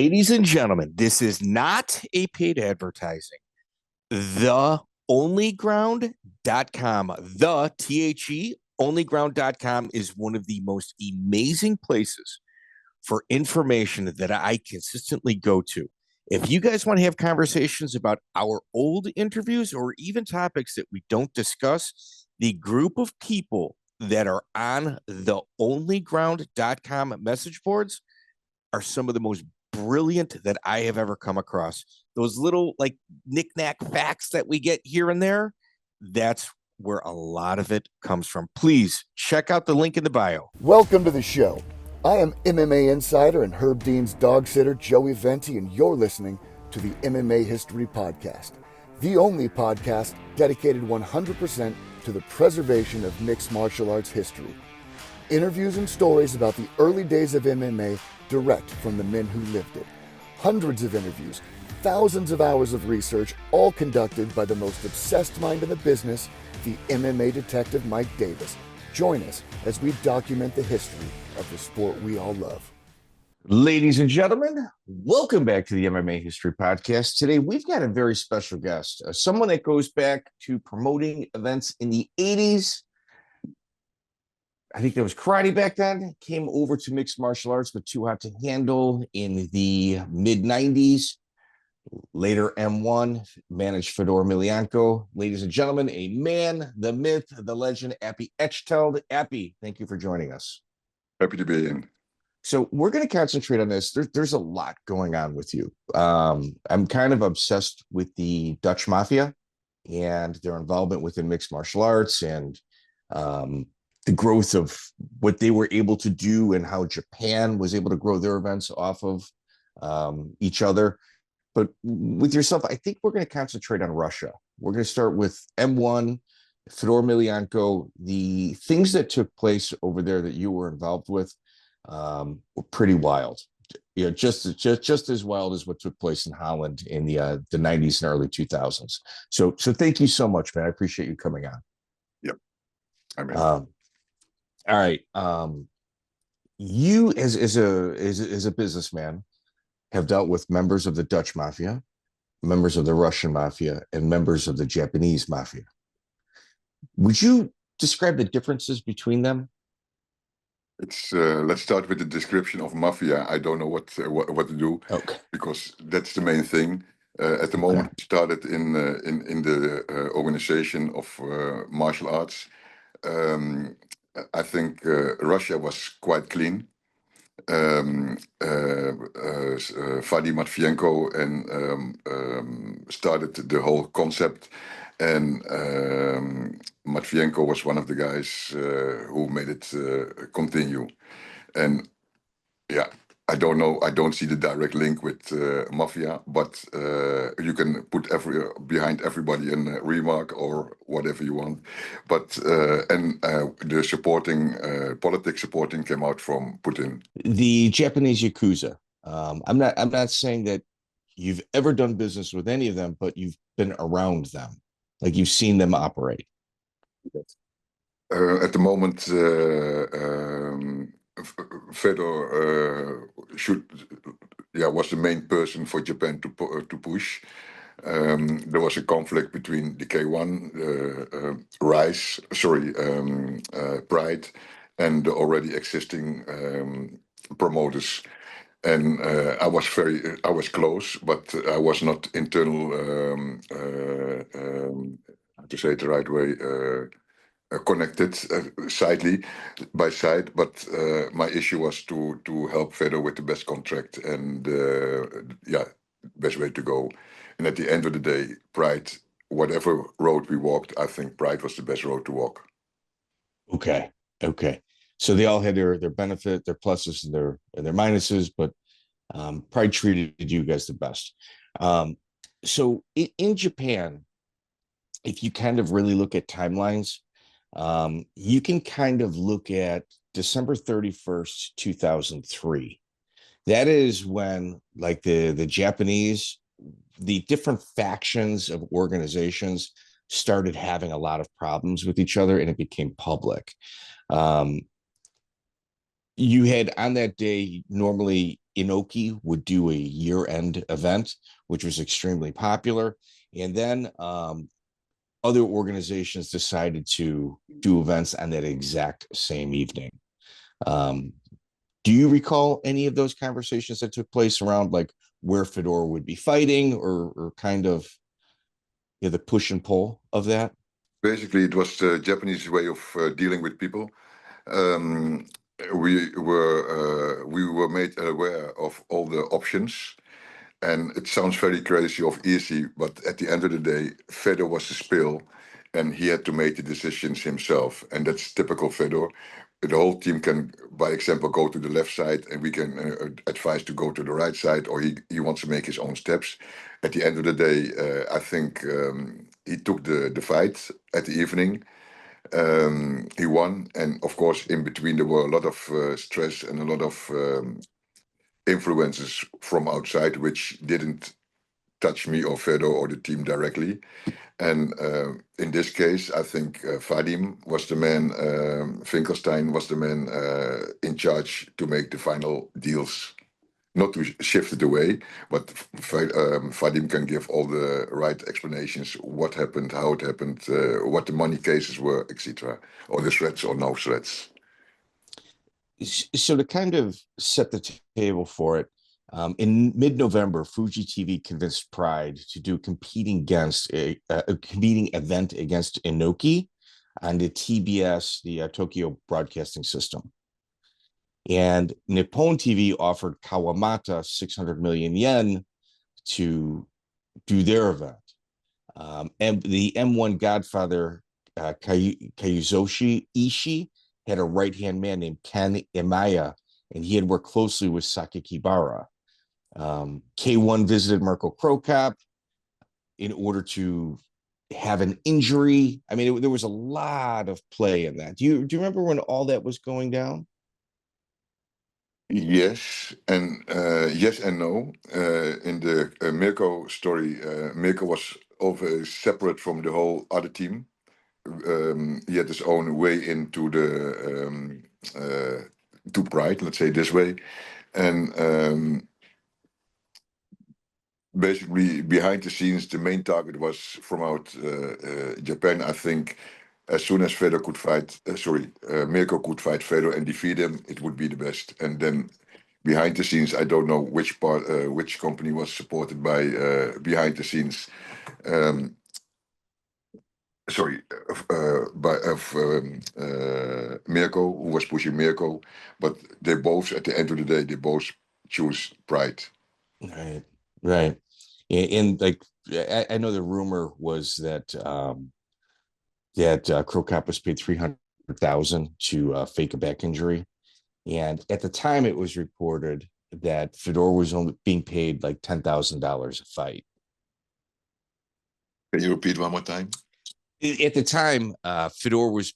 Ladies and gentlemen, this is not a paid advertising. TheOnlyGround.com, the THE onlyground.com is one of the most amazing places for information that I consistently go to. If you guys want to have conversations about our old interviews or even topics that we don't discuss, the group of people that are on the onlyground.com message boards are some of the most brilliant that I have ever come across. Those little like knick-knack facts that we get here and there, that's where a lot of it comes from. Please check out the link in the bio. Welcome to the show. I am MMA insider and Herb Dean's dog sitter, Joey Venti, and you're listening to the MMA History Podcast, the only podcast dedicated 100% to the preservation of mixed martial arts history. Interviews and stories about the early days of MMA direct from the men who lived it. Hundreds of interviews, thousands of hours of research, all conducted by the most obsessed mind in the business, the MMA detective Mike Davis. Join us as we document the history of the sport we all love. Ladies and gentlemen, welcome back to the MMA History Podcast. Today, we've got a very special guest, someone that goes back to promoting events in the 80s. I think there was karate back then, came over to mixed martial arts, but too hot to handle in the mid-90s. Later, M1 managed Fedor Emelianenko. Ladies and gentlemen, a man, the myth, the legend, Apy Echteld. Apy, thank you for joining us. Happy to be in. So we're going to concentrate on this. There's a lot going on with you. I'm kind of obsessed with the Dutch Mafia and their involvement within mixed martial arts and the growth of what they were able to do and how Japan was able to grow their events off of each other. But with yourself, I think we're going to concentrate on Russia. We're going to start with M1, Fedor Emelianenko. The things that took place over there that you were involved with were pretty wild. You know, just as wild as what took place in Holland in the 90s and early 2000s. So thank you so much, man. I appreciate you coming on. Yep. I mean. All right. You as a businessman have dealt with members of the Dutch Mafia, members of the Russian Mafia, and members of the Japanese Mafia. Would you describe the differences between them? It's let's start with the description of Mafia. I don't know what to do, okay, because that's the main thing. At the moment, we started in the organization of martial arts. I think Russia was quite clean. Vadim Matvienko and started the whole concept, and Matvienko was one of the guys who made it continue. And yeah, I don't know. I don't see the direct link with Mafia, but you can put behind everybody a remark or whatever you want. But the supporting politics supporting came out from Putin. The Japanese Yakuza. I'm not saying that you've ever done business with any of them, but you've been around them, like you've seen them operate. At the moment, Fedor was the main person for Japan to push. There was a conflict between the K1, Pride, and the already existing promoters. And I was close, but I was not internal. To say it the right way. Connected side by side, but my issue was to help Fedor with the best contract and best way to go. And at the end of the day, Pride, whatever road we walked, I think Pride was the best road to walk. Okay. So they all had their benefit, their pluses and their minuses, but Pride treated you guys the best. So in Japan, if you kind of really look at timelines, you can kind of look at December 31st, 2003. That is when, like, the Japanese, the different factions of organizations started having a lot of problems with each other, and it became public. You had on that day, normally Inoki would do a year-end event, which was extremely popular. And then other organizations decided to do events on that exact same evening. Do you recall any of those conversations that took place around like where Fedor would be fighting, or kind of the push and pull of that? Basically, it was the Japanese way of dealing with people. Um, we were made aware of all the options, and it sounds very crazy or easy, but at the end of the day, Fedor was the spill, and he had to make the decisions himself, and that's typical Fedor. The whole team can, by example, go to the left side, and we can advise to go to the right side, or he wants to make his own steps. At the end of the day, I think he took the fight at the evening. He won, and of course, in between there were a lot of stress and a lot of influences from outside, which didn't touch me or Fedor or the team directly. And in this case, I think Vadim was the man, Finkelchtein was the man in charge to make the final deals. Not to shift it away, but Vadim can give all the right explanations, what happened, how it happened, what the money cases were, etc., or the threats or no threats. So to kind of set the table for it, in mid-November, Fuji TV convinced Pride to do a competing event against Inoki on the TBS, the Tokyo Broadcasting System. And Nippon TV offered Kawamata 600 million yen to do their event. And the M1 godfather, Kazuyoshi Ishii, had a right-hand man named Ken Imaya, and he had worked closely with Sakikibara. K1 visited Marco Krokop in order to have an injury. I mean, there was a lot of play in that. Do you remember when all that was going down? Yes and no. In the Mirko story, Mirko was always separate from the whole other team. He had his own way into the to Pride, let's say it this way, and basically behind the scenes, the main target was from out Japan. I think as soon as Fedor could fight, Mirko could fight Fedor and defeat him, it would be the best. And then behind the scenes, I don't know which company was supported by behind the scenes. By Mirko, who was pushing Mirko, but they both, at the end of the day, they both choose Pride. Right, right. And like, I know the rumor was that Krokop was paid 300,000 to fake a back injury, and at the time it was reported that Fedor was only being paid like $10,000 a fight. Can you repeat one more time? At the time, Fedor was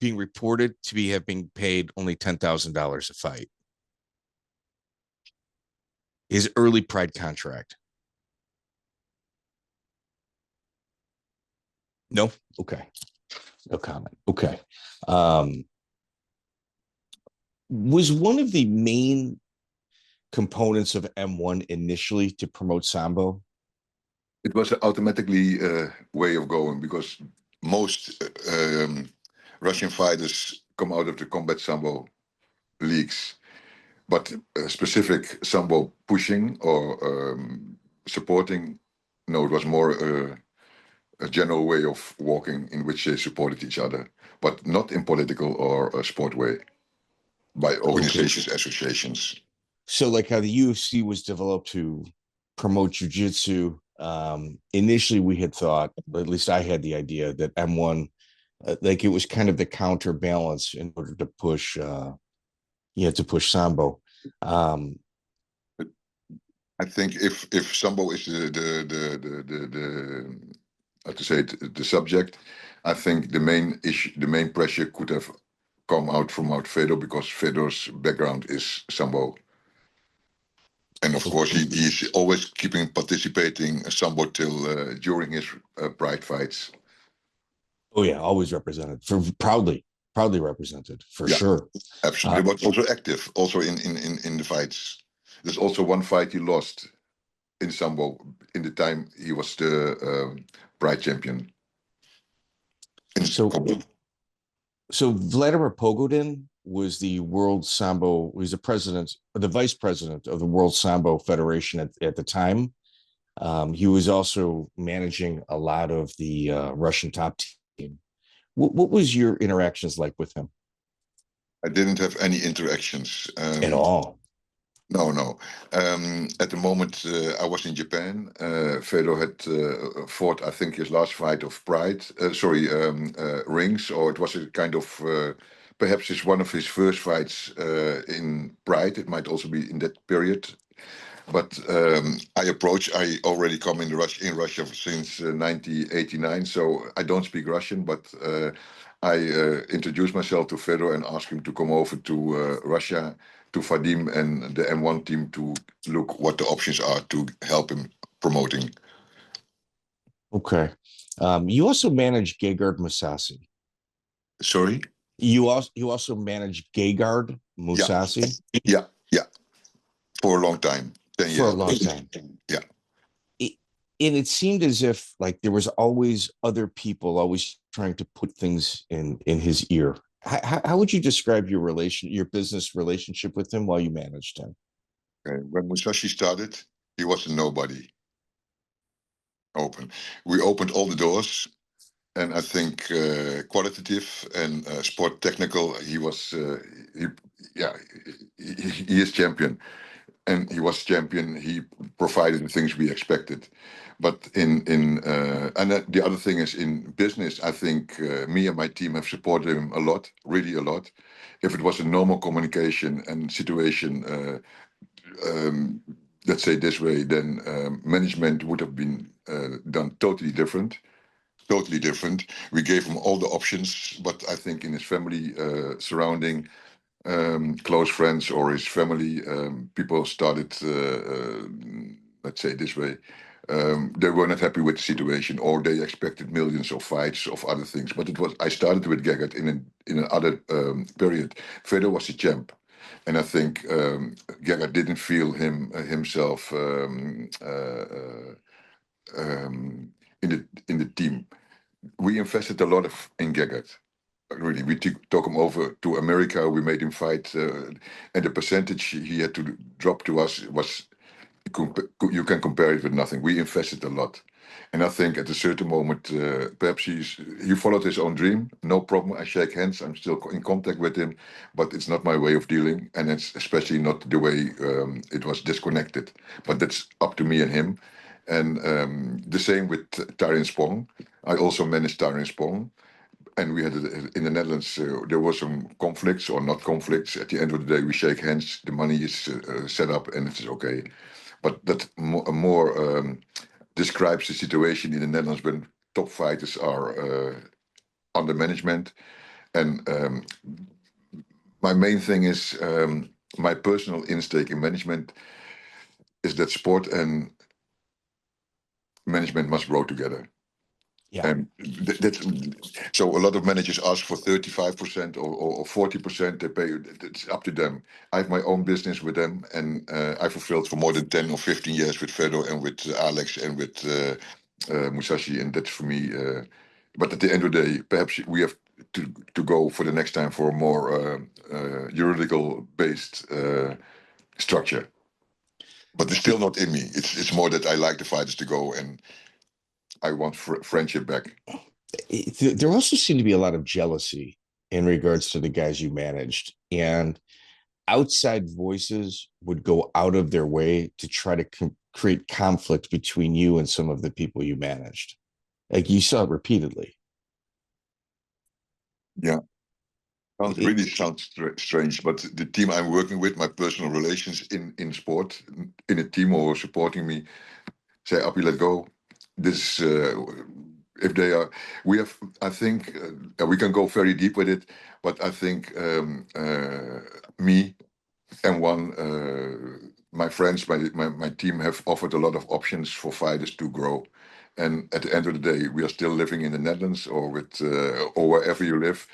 being reported to be being paid only $10,000 a fight. His early Pride contract. No? Okay. No comment. Okay. Was one of the main components of M1 initially to promote Sambo? It was an automatically way of going, because most Russian fighters come out of the combat Sambo leagues, but specific Sambo pushing or supporting, no, it was more a general way of walking in which they supported each other, but not in political or a sport way, by organizations, associations. So like how the UFC was developed to promote jiu-jitsu, initially we had thought, at least I had the idea, that M1, like it was kind of the counterbalance in order to push, to push Sambo. I think if Sambo is the subject, I think the main issue, the main pressure could have come out from Fedor, because Fedor's background is Sambo. And of course, he's always participating Sambo till during his Pride fights. Oh yeah, always represented, proudly represented, for sure. Absolutely, but also active, also in the fights. There's also one fight he lost in Sambo in the time he was the Pride champion. So, so Vladimir Pogodin was the World Sambo, was the vice president of the World Sambo Federation at the time. He was also managing a lot of the Russian top team. What was your interactions like with him? I didn't have any interactions. At all? No. At the moment, I was in Japan. Fedor had fought, I think, his last fight of Pride. Rings, or it was a kind of, perhaps it's one of his first fights in Pride. It might also be in that period. But I already come in Russia since 1989, so I don't speak Russian, but I introduced myself to Fedor and asked him to come over to Russia, to Vadim and the M1 team to look what the options are to help him promoting. Okay. You also managed Gegard Mousasi. Sorry? You also managed Gegard Mousasi? Yeah. For a long time. 10 years. For a long time. Yeah. And it seemed as if like there was always other people always trying to put things in his ear. How would you describe your business relationship with him while you managed him? Okay. When Mousasi started, he was a nobody. We opened all the doors, and I think qualitative and sport technical, he is champion. And he was champion. He provided the things we expected, but and the other thing is in business. I think me and my team have supported him a lot, really a lot. If it was a normal communication and situation, let's say this way, then management would have been done totally different. Totally different. We gave him all the options, but I think in his family surrounding. Close friends or his family, people started, let's say this way, they were not happy with the situation, or they expected millions of fights of other things. But I started with Gegard in another period. Fedor was a champ, and I think Gegard didn't feel himself in the team. We invested a lot in Gegard. Really, we took him over to America. We made him fight, and the percentage he had to drop to us was, you can compare it with nothing. We invested a lot, and I think at a certain moment, perhaps he followed his own dream. No problem. I shake hands. I'm still in contact with him, but it's not my way of dealing, and it's especially not the way it was disconnected. But that's up to me and him, and the same with Tyron Spong. I also managed Tyron Spong. And we had in the Netherlands, there were some conflicts or not conflicts. At the end of the day, we shake hands. The money is set up, and it's okay. But that more describes the situation in the Netherlands when top fighters are under management. And my main thing is my personal instinct in management is that sport and management must grow together. Yeah. And that's so a lot of managers ask for 35% or 40%. They pay. It's up to them. I have my own business with them, and I fulfilled for more than 10 or 15 years with Fedor and with Alex and with Mousasi, and that's for me. But at the end of the day, perhaps we have to go for the next time for a more juridical based structure. But it's still not in me. It's more that I like the fighters to go, and I want friendship back. There also seemed to be a lot of jealousy in regards to the guys you managed, and outside voices would go out of their way to try to create conflict between you and some of the people you managed. Like you saw it repeatedly. Yeah. Really sounds strange, but the team I'm working with, my personal relations in sport, in a team or supporting me, say, Appy, let go. This, if they are, we have, I think, we can go very deep with it, but I think me and my friends, my team have offered a lot of options for fighters to grow. And at the end of the day, we are still living in the Netherlands or or wherever you live.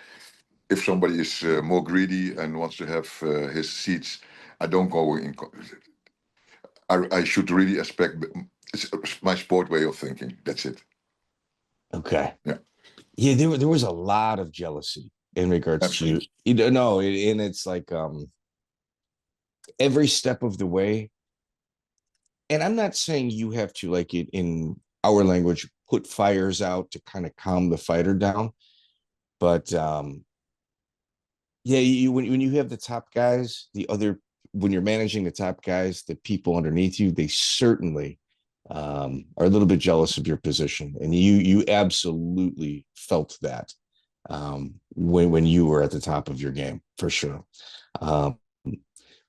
If somebody is more greedy and wants to have his seats, I don't go in. I should really expect. It's my sport way of thinking. That's it. Okay. Yeah. Yeah, there was a lot of jealousy in regards Absolutely. to, and it's like every step of the way. And I'm not saying you have to, like it in our language, put fires out to kind of calm the fighter down. But yeah, when you have the top guys, when you're managing the top guys, the people underneath you, they certainly are a little bit jealous of your position, and you absolutely felt that when you were at the top of your game, for sure. Um,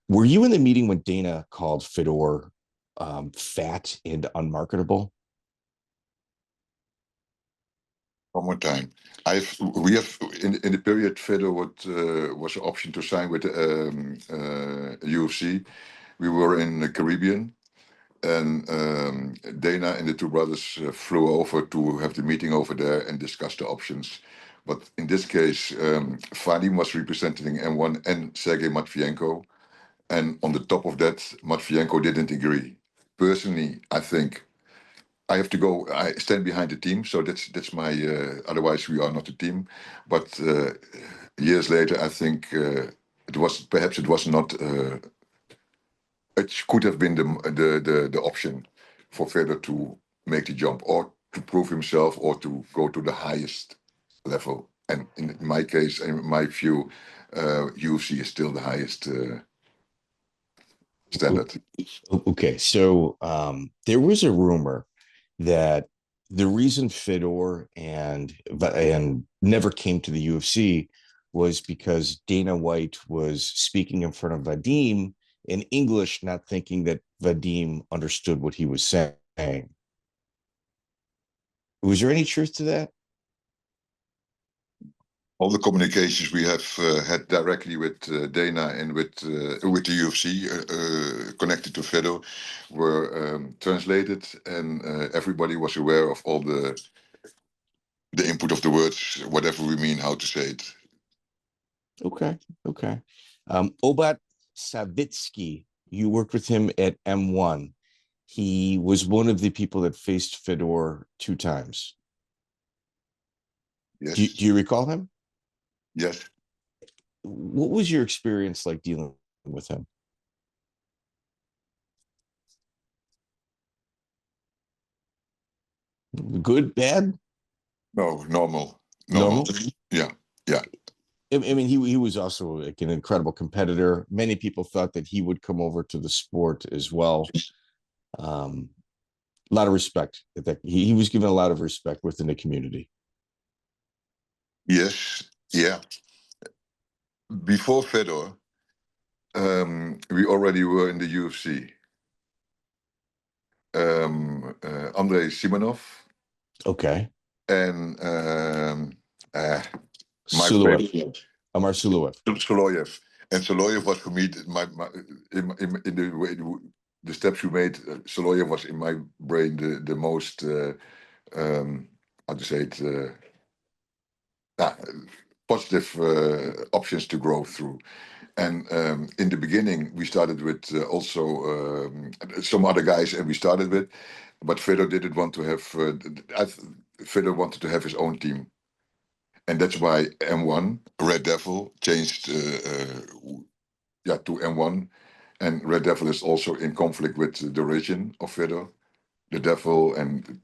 were you in the meeting when Dana called Fedor fat and unmarketable? One more time. We have in the period Fedor was an option to sign with UFC. We were in the Caribbean, and Dana and the two brothers flew over to have the meeting over there and discuss the options. But in this case, Vadim was representing M1 and Sergey Matvienko, and on the top of that, Matvienko didn't agree. Personally, I think I have to go. I stand behind the team, so that's my. Otherwise, we are not a team. But years later, I think it was not. It could have been the option for Fedor to make the jump or to prove himself or to go to the highest level. And in my case, in my view, UFC is still the highest standard. Okay, so there was a rumor that the reason Fedor and never came to the UFC was because Dana White was speaking in front of Vadim in English, not thinking that Vadim understood what he was saying. Was there any truth to that? All the communications we have had directly with Dana and with the UFC connected to Fedor were translated, and everybody was aware of all the input of the words, whatever we mean, how to say it. Okay, okay. Obat Savitsky, you worked with him at M1. He was one of the people that faced Fedor 2 times. Yes. Do you recall him? Yes. What was your experience like dealing with him? Good, bad, No, normal. normal? Yeah. Yeah. I mean, he was also like an incredible competitor. Many people thought that he would come over to the sport as well. A lot of respect. That he was given a lot of respect within the community. Yes. Yeah. Before Fedor, we already were in the UFC. Andrei Simonov Okay. and my Suluev. Amar Suluev. Soloyev. And Soloyev was for me in the way the steps you made. Soloyev was in my brain the most how to say it positive options to grow through. And in the beginning, we started with also some other guys, and we started with, but Fedor didn't want to have. Fedor wanted to have his own team, and that's why M1 Red Devil changed, to M1, and Red Devil is also in conflict with the religion of Fedor, the devil and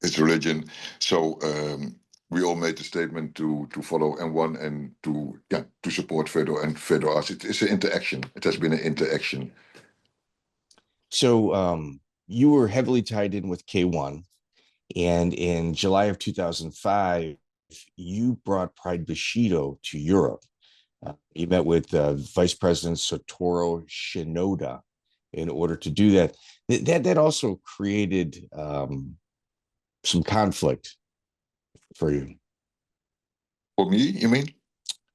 his religion. So we all made the statement to follow M1 and to support Fedor and Fedor us. It's an interaction. It has been an interaction. So you were heavily tied in with K1, and in July of 2005, you brought Pride Bushido to Europe. You met with Vice President Satoru Shinoda in order to do that. That also created some conflict for you. For me, you mean?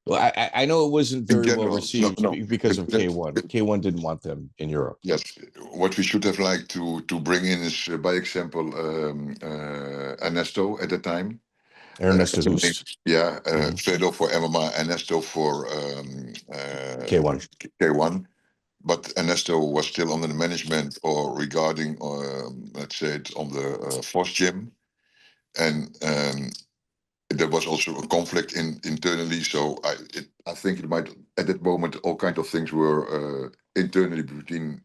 Well, I know it wasn't In very well general, received no. because of K1. K1 didn't want them in Europe. Yes, what we should have liked to bring in is, by example, Ernesto at the time. Ernesto Hoost. Fedor for MMA, Ernesto for K1. K1. but Ernesto was still under the management or regarding, let's say, it on the Force Gym, and there was also a conflict internally. So I think it might at that moment all kind of things were internally between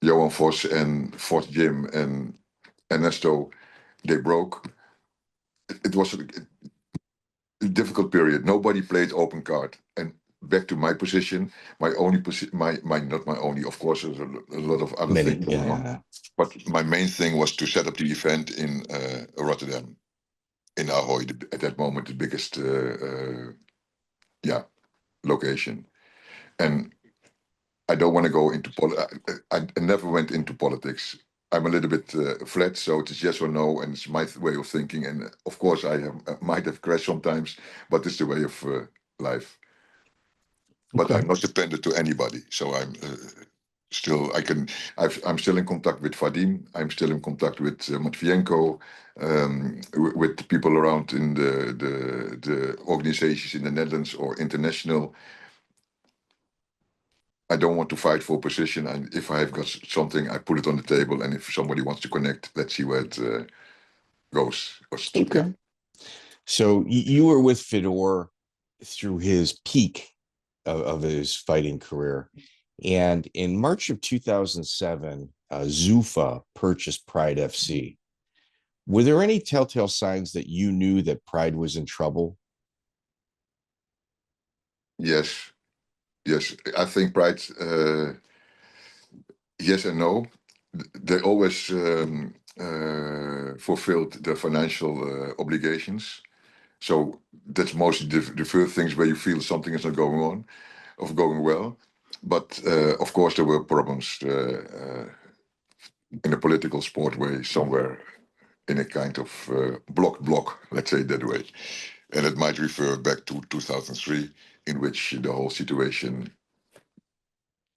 Johan Vos and Force Gym and Ernesto. They broke. It was a difficult period. Nobody played open card. And back to my position, my only position, not my only, of course, there's a lot of other things going on. But my main thing was to set up the event in Rotterdam, in Ahoy, at that moment, the biggest location. And I don't want to go into I never went into politics. I'm a little bit flat, so it's yes or no, and it's my way of thinking. And of course, I might have crashed sometimes, but it's the way of life. But I'm not dependent to anybody, so I'm still. I'm still in contact with Vadim. I'm still in contact with Matvienko, with people around in the organizations in the Netherlands or international. I don't want to fight for position, and if I have got something, I put it on the table. And if somebody wants to connect, let's see where it goes. Okay. Yeah. So you were with Fedor through his peak of his fighting career, and in March of 2007, Zuffa purchased Pride FC. Were there any telltale signs that you knew that Pride was in trouble? Yes. I think Pride. Yes and no. They always fulfilled their financial obligations. So that's mostly the first things where you feel something is not going well. But of course, there were problems in a political sport way somewhere in a kind of block, let's say it that way. And it might refer back to 2003, in which the whole situation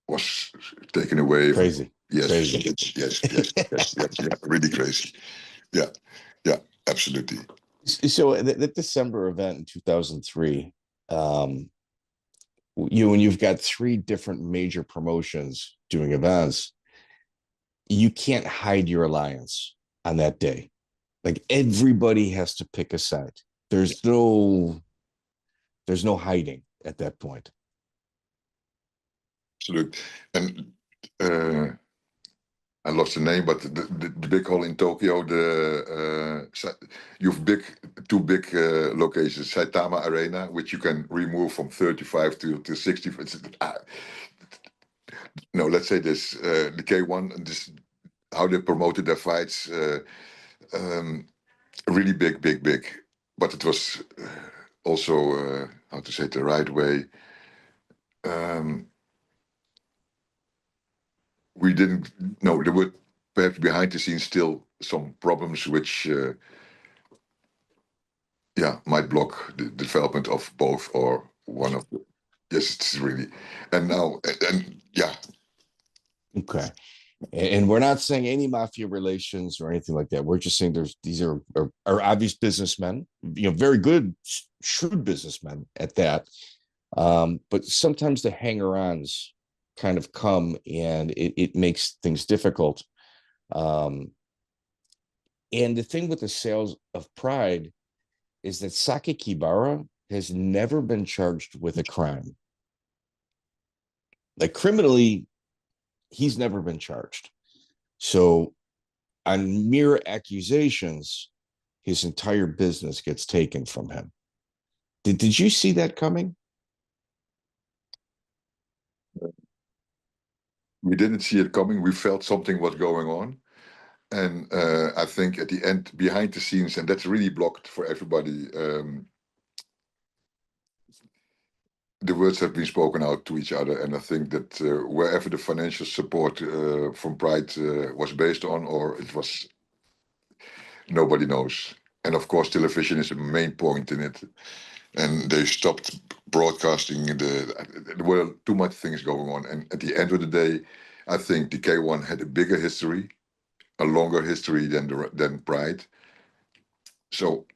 was taken away. Crazy. Yes, crazy. yes, really crazy. Yeah, absolutely. So the December event in 2003, when you've got three different major promotions doing events, you can't hide your alliance on that day. Like everybody has to pick a side. There's no hiding at that point. Absolutely. And I lost the name, but the big hall in Tokyo, you've two big locations, Saitama Arena, which you can remove from 35 to 60. No, let's say this, the K1, this, how they promoted their fights, really big. But it was also, how to say it the right way. We didn't know there were perhaps behind the scenes still some problems which might block the development of both or one of them. Yes, it's really. And now and yeah. Okay. And we're not saying any mafia relations or anything like that. We're just saying these are obvious businessmen, very good, shrewd businessmen at that. But sometimes the hanger-ons kind of come and it makes things difficult. And the thing with the sales of Pride is that Sakikibara has never been charged with a crime. Like criminally, he's never been charged. So on mere accusations, his entire business gets taken from him. Did you see that coming? We didn't see it coming. We felt something was going on. And I think at the end, behind the scenes, and that's really blocked for everybody, the words have been spoken out to each other. And I think that wherever the financial support from Pride was based on, or it was, nobody knows. And of course, television is a main point in it. And they stopped broadcasting. There were too much things going on. And at the end of the day, I think the K1 had a bigger history, a longer history than Pride. So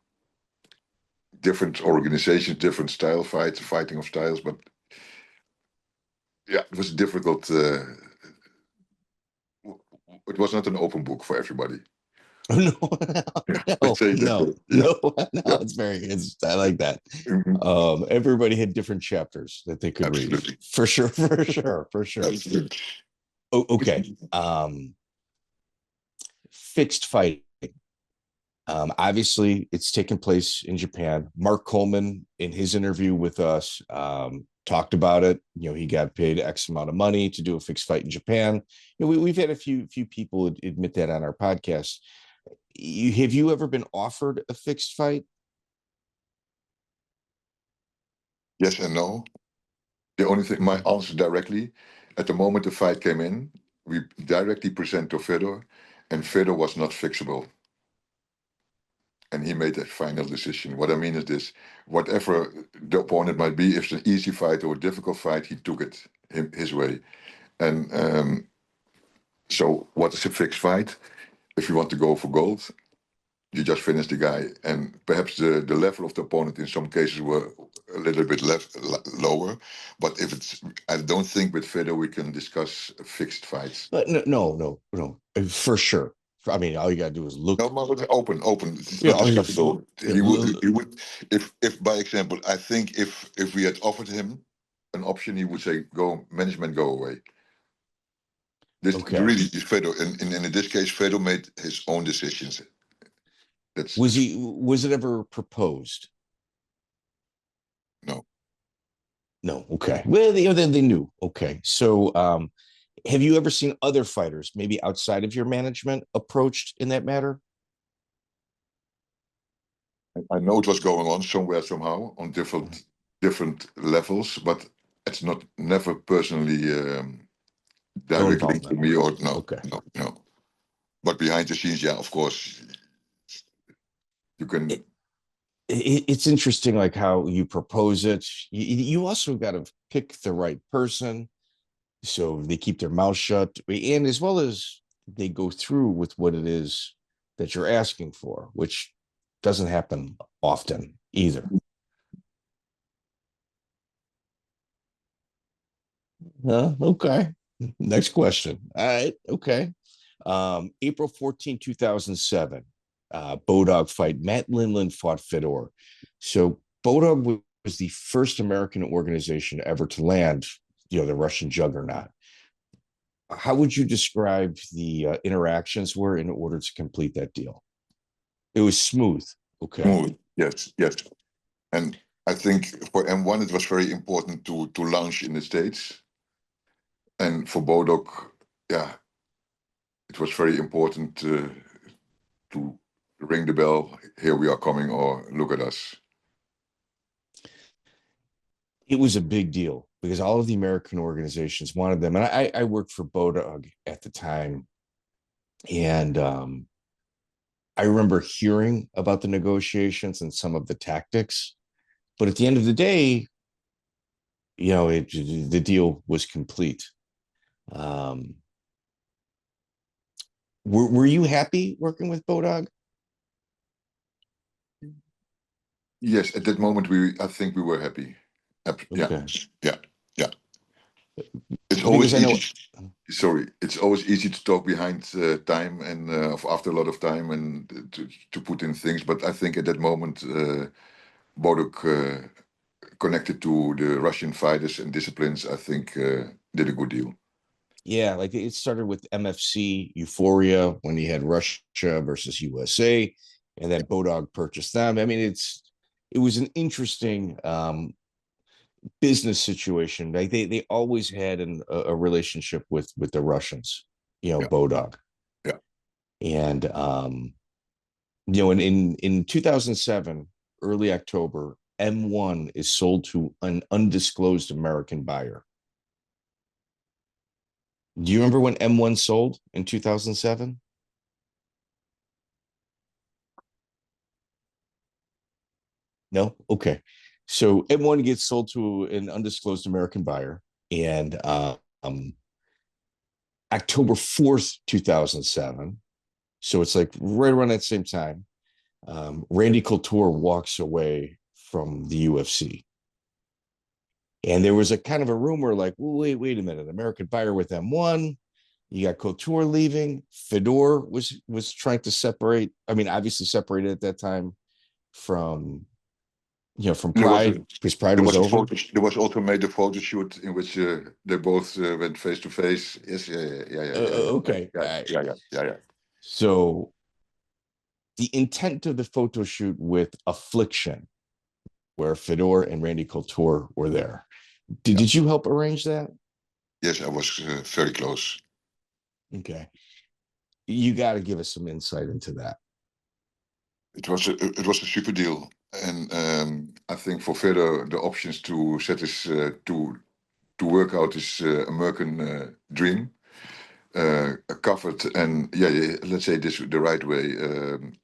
different organizations, different style fighting of styles, but yeah, it was difficult. It was not an open book for everybody. No, Let's say that no, way. Yeah. no. It's I like that. Mhm. Everybody had different chapters that they could Absolutely. read. For sure, for sure, for sure. Absolutely. Okay. Fixed fighting. Obviously, it's taken place in Japan. Mark Coleman, in his interview with us, talked about it. You know, he got paid X amount of money to do a fixed fight in Japan. You know, we've had a few people admit that on our podcast. Have you ever been offered a fixed fight? Yes and no. The only thing, my answer directly, at the moment the fight came in, we directly present to Fedor, and Fedor was not fixable. And he made that final decision. What I mean is this: whatever the opponent might be, if it's an easy fight or a difficult fight, he took it his way. And so, what is a fixed fight? If you want to go for gold, you just finish the guy. And perhaps the level of the opponent in some cases were a little bit lower. But if it's, I don't think with Fedor we can discuss fixed fights. But no, for sure. I mean, all you gotta do is look. No, but open. It's Yeah, not discussable. yeah, He would, if by example, I think if we had offered him an option, he would say, "Go, management, go away." This Okay. really is Fedor, and in this case, Fedor made his own decisions. Was it ever proposed? No. No. Okay. Well, they knew. Okay. So, have you ever seen other fighters, maybe outside of your management, approached in that matter? I know it was going on somewhere somehow on different levels, but it's not never personally directly to me or no, Okay. no. But behind the scenes, yeah, of course, you can. It's interesting, like how you propose it. You also got to pick the right person, so they keep their mouth shut, and as well as they go through with what it is that you're asking for, which doesn't happen often either. Okay. Next question. All right. Okay. April 14, 2007, BoDog fight. Matt Lindland fought Fedor. So BoDog was the first American organization ever to land, the Russian juggernaut. How would you describe the interactions were in order to complete that deal? It was smooth. Okay. Smooth. Yes. And I think for M1 it was very important to launch in the States. And for BoDog, yeah, it was very important to ring the bell. Here we are coming, or look at us. It was a big deal because all of the American organizations wanted them. And I worked for BoDog at the time. And I remember hearing about the negotiations and some of the tactics. But at the end of the day, the deal was complete. Were you happy working with BoDog? Yes, at that moment I think we were happy. Okay. Yeah. It's always Because I know. easy. Sorry, it's always easy to talk behind time and after a lot of time and to put in things. But I think at that moment, BoDog connected to the Russian fighters and disciplines, I think did a good deal. Yeah, like it started with MFC Euphoria when he had Russia versus USA, and then BoDog purchased them. I mean, it was an interesting business situation. Like they always had a relationship with the Russians, Yeah. BoDog. Yeah. And in 2007, early October, M1 is sold to an undisclosed American buyer. Do you remember when M1 sold in 2007? No? Okay. So M1 gets sold to an undisclosed American buyer. And October 4th, 2007. So it's like right around that same time. Randy Couture walks away from the UFC. And there was a kind of a rumor like, well, wait a minute, American Buyer with M1. You got Couture leaving. Fedor was trying to separate. I mean, obviously separated at that time from from Pride, because Pride was over. There was also made a photo shoot in which they both went face to face. Yes, Okay. Yeah. So the intent of the photo shoot with Affliction, where Fedor and Randy Couture were there. Did you help arrange that? Yes, I was very close. Okay. You got to give us some insight into that. It was a super deal, and I think for Fedor the options to set his to work out his American dream covered, and let's say this the right way,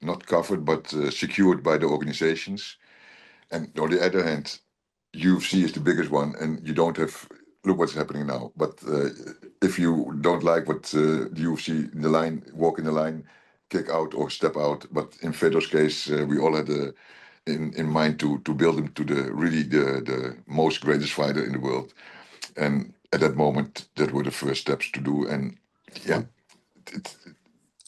not covered but secured by the organizations. And on the other hand, UFC is the biggest one, and you don't have look what's happening now. But if you don't like what the UFC in the line, walk in the line, kick out or step out. But in Fedor's case, we all had in mind to build him to the most greatest fighter in the world. And at that moment, that were the first steps to do. And yeah.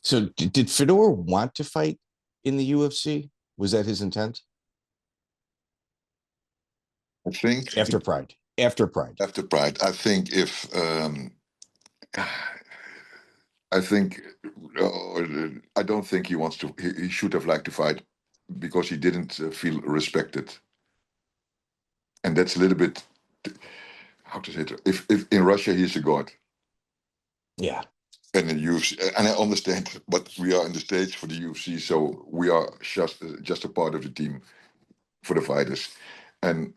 So did Fedor want to fight in the UFC? Was that his intent? I think after Pride. I think if I don't think he wants to. He should have liked to fight because he didn't feel respected, and that's a little bit how to say it. If in Russia he's a god, yeah, and in UFC, and I understand, but we are in the States for the UFC, so we are just a part of the team for the fighters, and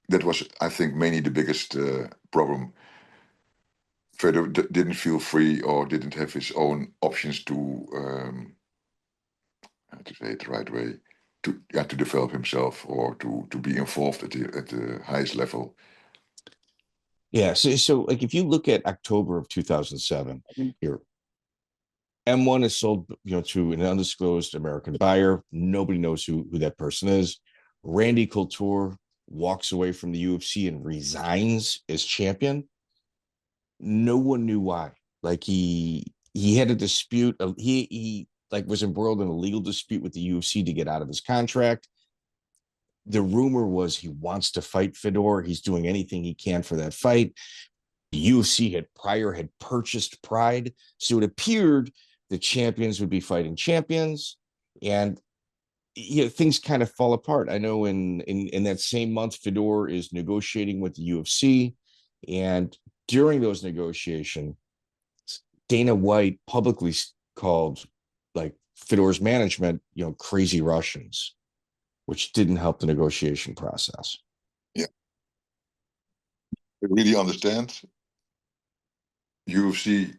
that was, I think, mainly the biggest problem. Fedor didn't feel free or didn't have his own options to, how to say it the right way, to develop himself or to be involved at the highest level. Yeah. So like if you look at October of 2007, here, M1 is sold, to an undisclosed American buyer. Nobody knows who that person is. Randy Couture walks away from the UFC and resigns as champion. No one knew why. Like he had a dispute. He like was embroiled in a legal dispute with the UFC to get out of his contract. The rumor was he wants to fight Fedor. He's doing anything he can for that fight. The UFC had purchased Pride, so it appeared the champions would be fighting champions, and things kind of fall apart. I know in that same month, Fedor is negotiating with the UFC, and during those negotiations, Dana White publicly called like Fedor's management, crazy Russians, which didn't help the negotiation process. Yeah, I really understand. UFC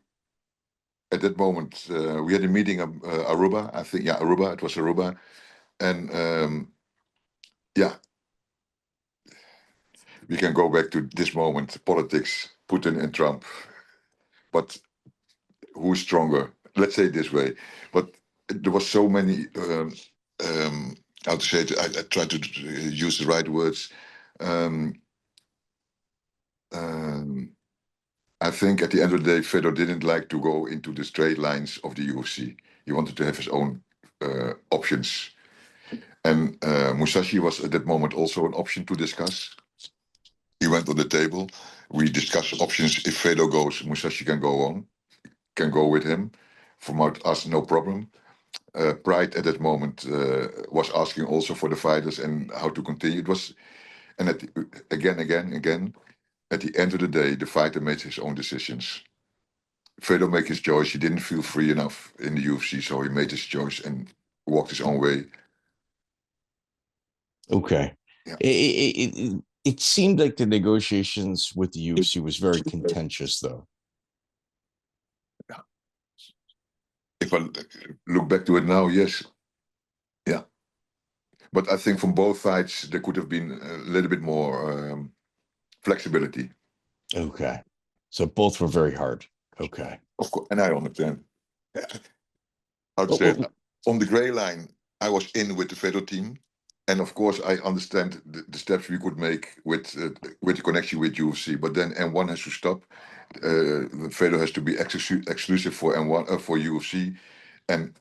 at that moment, we had a meeting of Aruba. I think, Aruba. It was Aruba, and we can go back to this moment, politics, Putin and Trump. But who's stronger? Let's say it this way. But there was so many, how to say it, I try to use the right words. I think at the end of the day, Fedor didn't like to go into the straight lines of the UFC. He wanted to have his own options. And Mousasi was at that moment also an option to discuss. He went on the table. We discussed options. If Fedor goes, Mousasi can go with him. From us, no problem. Pride at that moment was asking also for the fighters and how to continue. It was, and again. At the end of the day, the fighter made his own decisions. Fedor made his choice. He didn't feel free enough in the UFC, so he made his choice and walked his own way. Okay. Yeah. It seemed like the negotiations with the UFC was very contentious, though. Yeah. If I look back to it now, yes. Yeah. But I think from both sides, there could have been a little bit more flexibility. Okay. So both were very hard. Okay. Of course, and I understand. How to say it? On the gray line, I was in with the Fedor team. And of course, I understand the steps we could make with the connection with UFC, but then M1 has to stop. Fedor has to be exclusive for M1 for UFC, and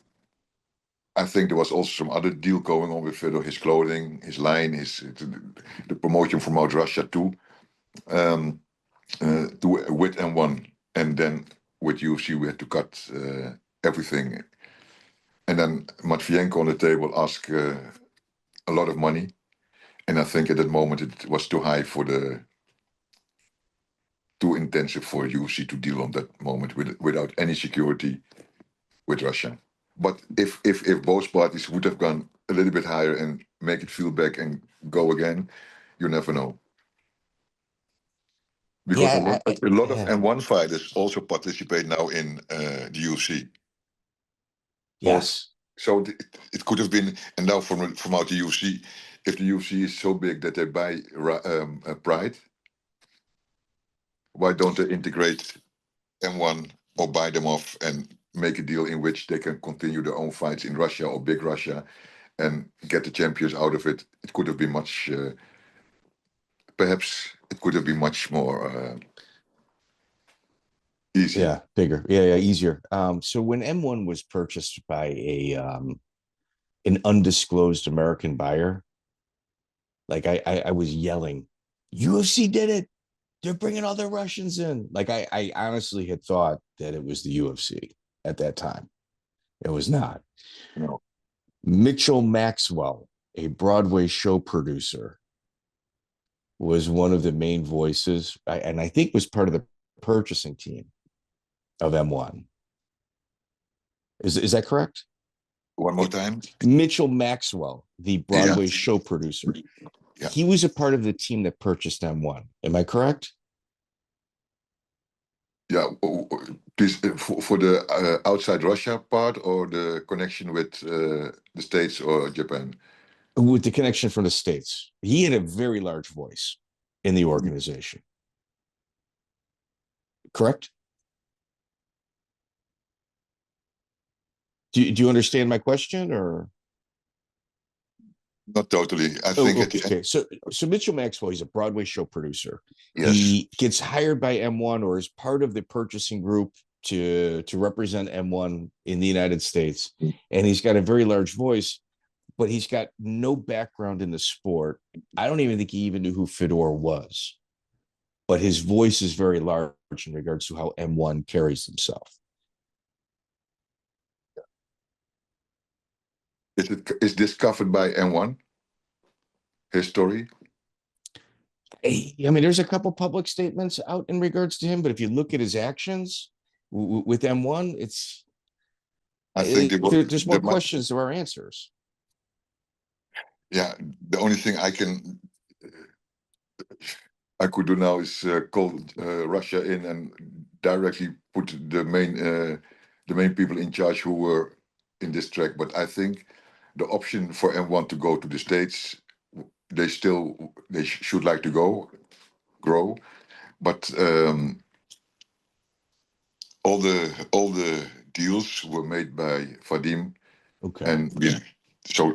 I think there was also some other deal going on with Fedor, his clothing, his line, the promotion from out Russia too, with M1, and then with UFC we had to cut everything, and then Matvienko on the table asked a lot of money, and I think at that moment it was too high too intensive for UFC to deal on that moment without any security with Russia. But if both parties would have gone a little bit higher and make it feel back and go again, you never know. Because a lot of M1 fighters also participate now in the UFC. Yes. So it could have been, and now from out the UFC, if the UFC is so big that they buy Pride, why don't they integrate M1 or buy them off and make a deal in which they can continue their own fights in Russia or Big Russia and get the champions out of it? It could have been much, perhaps it could have been much more easy. Yeah, bigger. Yeah, easier. So when M1 was purchased by an undisclosed American buyer, like I was yelling, UFC did it. They're bringing all their Russians in. Like I honestly had thought that it was the UFC at that time. It was not. No. Mitchell Maxwell, a Broadway show producer, was one of the main voices, and I think was part of the purchasing team of M1. Is that correct? One more time. Mitchell Maxwell, the Broadway show producer. Yeah. He was a part of the team that purchased M1. Am I correct? Yeah, please, for the outside Russia part or the connection with the States or Japan? With the connection from the States. He had a very large voice in the organization. Correct? Do you understand my question, or? Not totally. I think. Okay. So Mitchell Maxwell, he's a Broadway show producer. Yes. He gets hired by M1 or is part of the purchasing group to represent M1 in the United States. And he's got a very large voice, but he's got no background in the sport. I don't even think he even knew who Fedor was. But his voice is very large in regards to how M1 carries himself. Is this covered by M1? His story? I mean, there's a couple public statements out in regards to him, but if you look at his actions with M1, it's. I think there's more questions there are answers. Yeah, the only thing I could do now is call Russia in and directly put the main people in charge who were in this track. But I think the option for M1 to go to the States, they should like to grow, but all the deals were made by Vadim. Okay. And yeah, so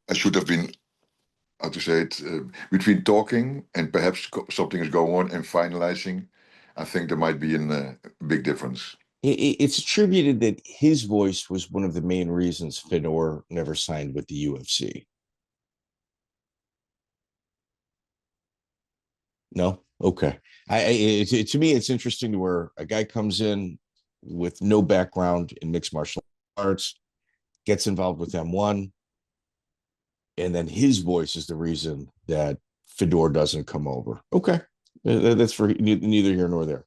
I should have been, how to say it, between talking and perhaps something is going on and finalizing. I think there might be a big difference. It's attributed that his voice was one of the main reasons Fedor never signed with the UFC. No? Okay. To me, it's interesting to where a guy comes in with no background in mixed martial arts, gets involved with M1, and then his voice is the reason that Fedor doesn't come over. Okay. That's for neither here nor there.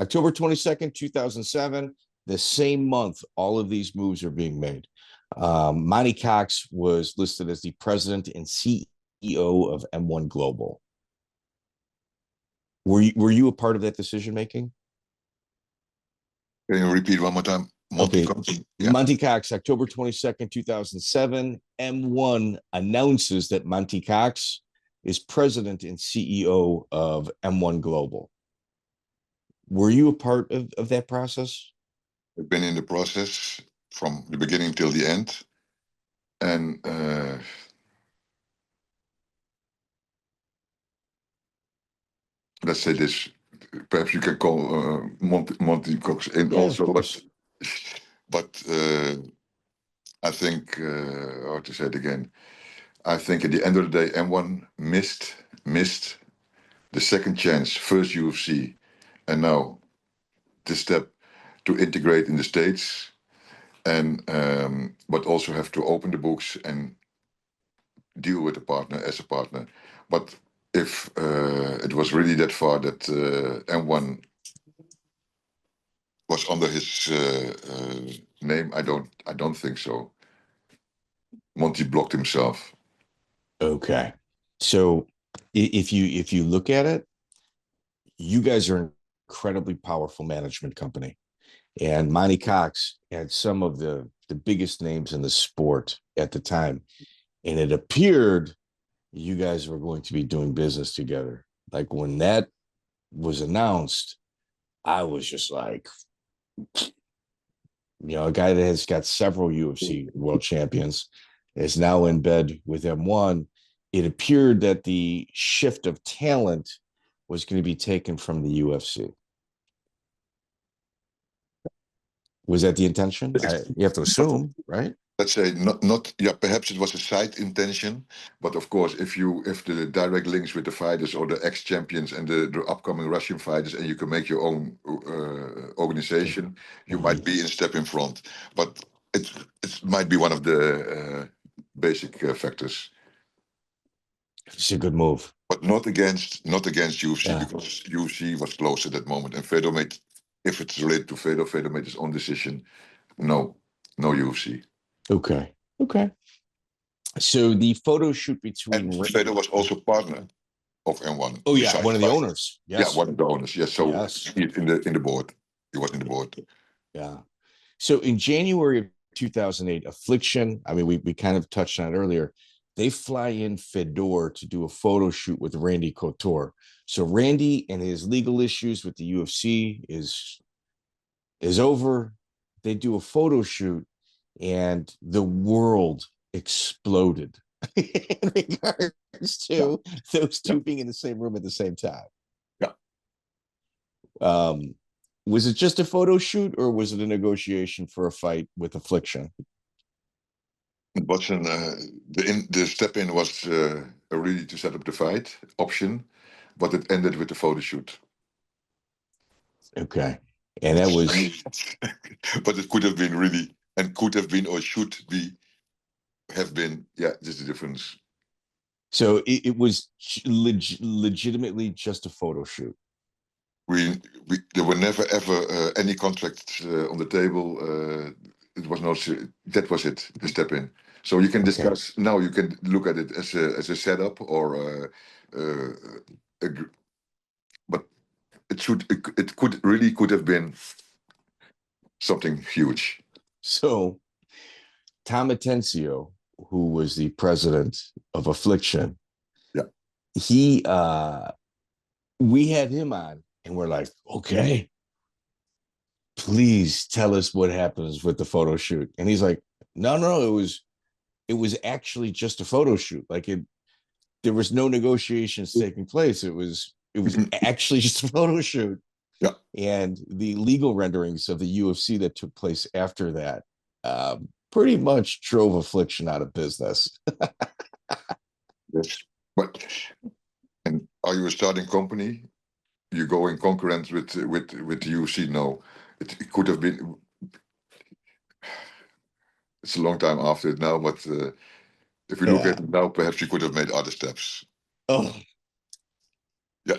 October 22nd, 2007, the same month, all of these moves are being made. Monte Cox was listed as the president and CEO of M1 Global. Were you a part of that decision making? Can you repeat one more time? Monte Cox, October 22nd, 2007. M1 announces that Monte Cox is president and CEO of M1 Global. Were you a part of that process? I've been in the process from the beginning till the end. And let's say this. Perhaps you can call Monte Cox in Yeah, of also, course. but I think how to say it again. I think at the end of the day, M1 missed the second chance, first UFC, and now the step to integrate in the States, and but also have to open the books and deal with a partner as a partner. But if it was really that far that M1 was under his name, I don't think so. Monty blocked himself. Okay. So if you look at it, you guys are an incredibly powerful management company. And Monte Cox had some of the biggest names in the sport at the time. And it appeared you guys were going to be doing business together. Like when that was announced, I was just like, a guy that has got several UFC world champions is now in bed with M1. It appeared that the shift of talent was going to be taken from the UFC. Was that the intention? You have to assume, right? Let's say not yeah, perhaps it was a side intention, but of course if the direct links with the fighters or the ex-champions and the upcoming Russian fighters, and you can make your own organization, you might be in step in front. But it might be one of the basic factors. It's a good move. But not against UFC, because UFC was close at that moment, and Fedor made, if it's related to Fedor made his own decision. No UFC. Okay. So the photo shoot between Fedor was also partner of M1. Oh yeah, one of the owners. Yes. Yeah, one of the owners. Yes. So in the board, he was in the board. Yeah. So in January of 2008, Affliction. I mean, we kind of touched on it earlier. They fly in Fedor to do a photo shoot with Randy Couture. So Randy and his legal issues with the UFC is over. They do a photo shoot, and the world exploded in regards to those two being in the same room at the same time. Yeah. Was it just a photo shoot, or was it a negotiation for a fight with Affliction? Watson, the step in was really to set up the fight option, but it ended with the photo shoot. Okay. And that was but it could have been really, and could have been, or should be, have been, yeah, just the difference. So it was legitimately just a photo shoot. There were never ever any contracts on the table. It was no, that was it, the step in. So you can discuss now. You can look at it as a setup, or but it could have been something huge. So Tom Atencio, who was the president of Affliction, he we had him on, and we're like, okay, please tell us what happens with the photo shoot. And he's like, no, it was actually just a photo shoot. Like there was no negotiations taking place. It was actually just a photo shoot. Yeah. And the legal renderings of the UFC that took place after that pretty much drove Affliction out of business. Yes. But, and are you a starting company? You go in concurrent with the UFC? No. It could have been. It's a long time after it now, but if you look at it now, perhaps you could have made other steps. Oh. Yeah.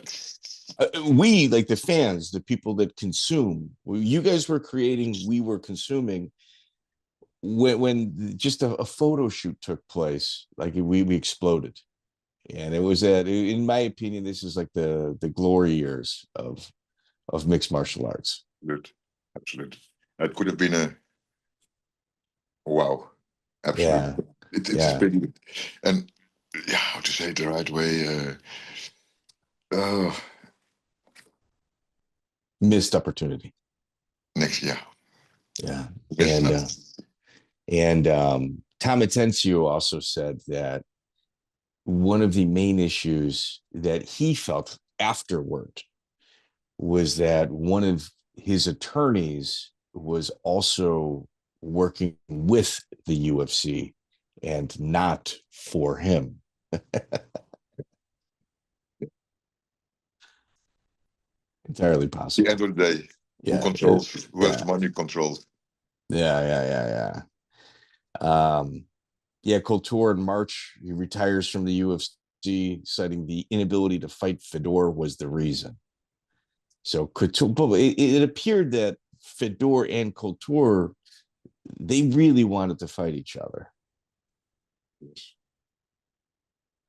We, like the fans, the people that consume, you guys were creating, we were consuming. When just a photo shoot took place, like we exploded. And it was in my opinion, this is like the glory years of mixed martial arts. Good. Absolutely. It could have been a wow. Absolutely. Yeah. It's been, and how to say it the right way? Missed opportunity. Next, yeah. And Tom Atencio also said that one of the main issues that he felt afterward was that one of his attorneys was also working with the UFC and not for him. Entirely At possible. the end of the day, who Yeah, controls, who has the money controls. Yeah. Couture in March, he retires from the UFC, citing the inability to fight Fedor was the reason. So Couture, but it appeared that Fedor and Couture, they really wanted to fight each other. Yes.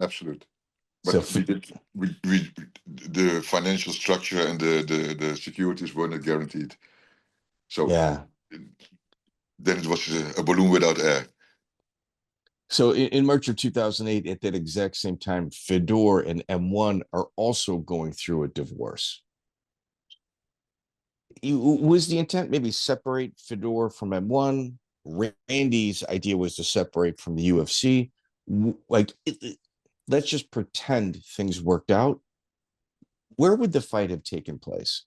Absolute. So But the financial structure and the securities were not guaranteed. So yeah. Then it was a balloon without air. So in March of 2008, at that exact same time, Fedor and M1 are also going through a divorce. Was the intent maybe separate Fedor from M1? Randy's idea was to separate from the UFC. Let's just pretend things worked out. Where would the fight have taken place?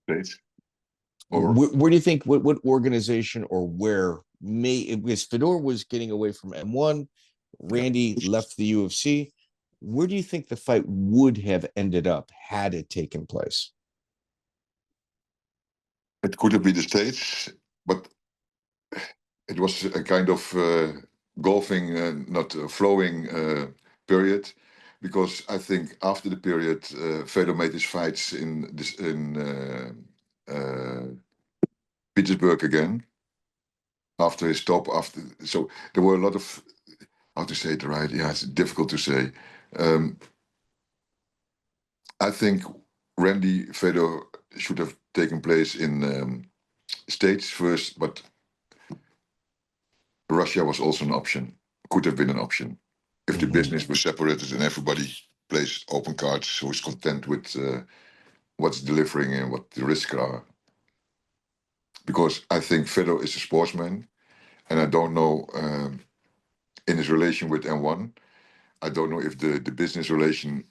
States. Where do you think, what organization or where because Fedor was getting away from M1, Randy left the UFC. Where do you think the fight would have ended up had it taken place? It could have been the States, but it was a kind of golfing, not flowing period, because I think after the period, Fedor made his fights in Petersburg again. After his stop, so there were a lot of, how to say it right? Yeah, it's difficult to say. I think Randy Fedor should have taken place in States first, but Russia was also an option. Could have been an option if the business was separated and everybody plays open cards, who is content with what's delivering and what the risks are. Because I think Fedor is a sportsman, and I don't know in his relation with M1. I don't know if the business relation.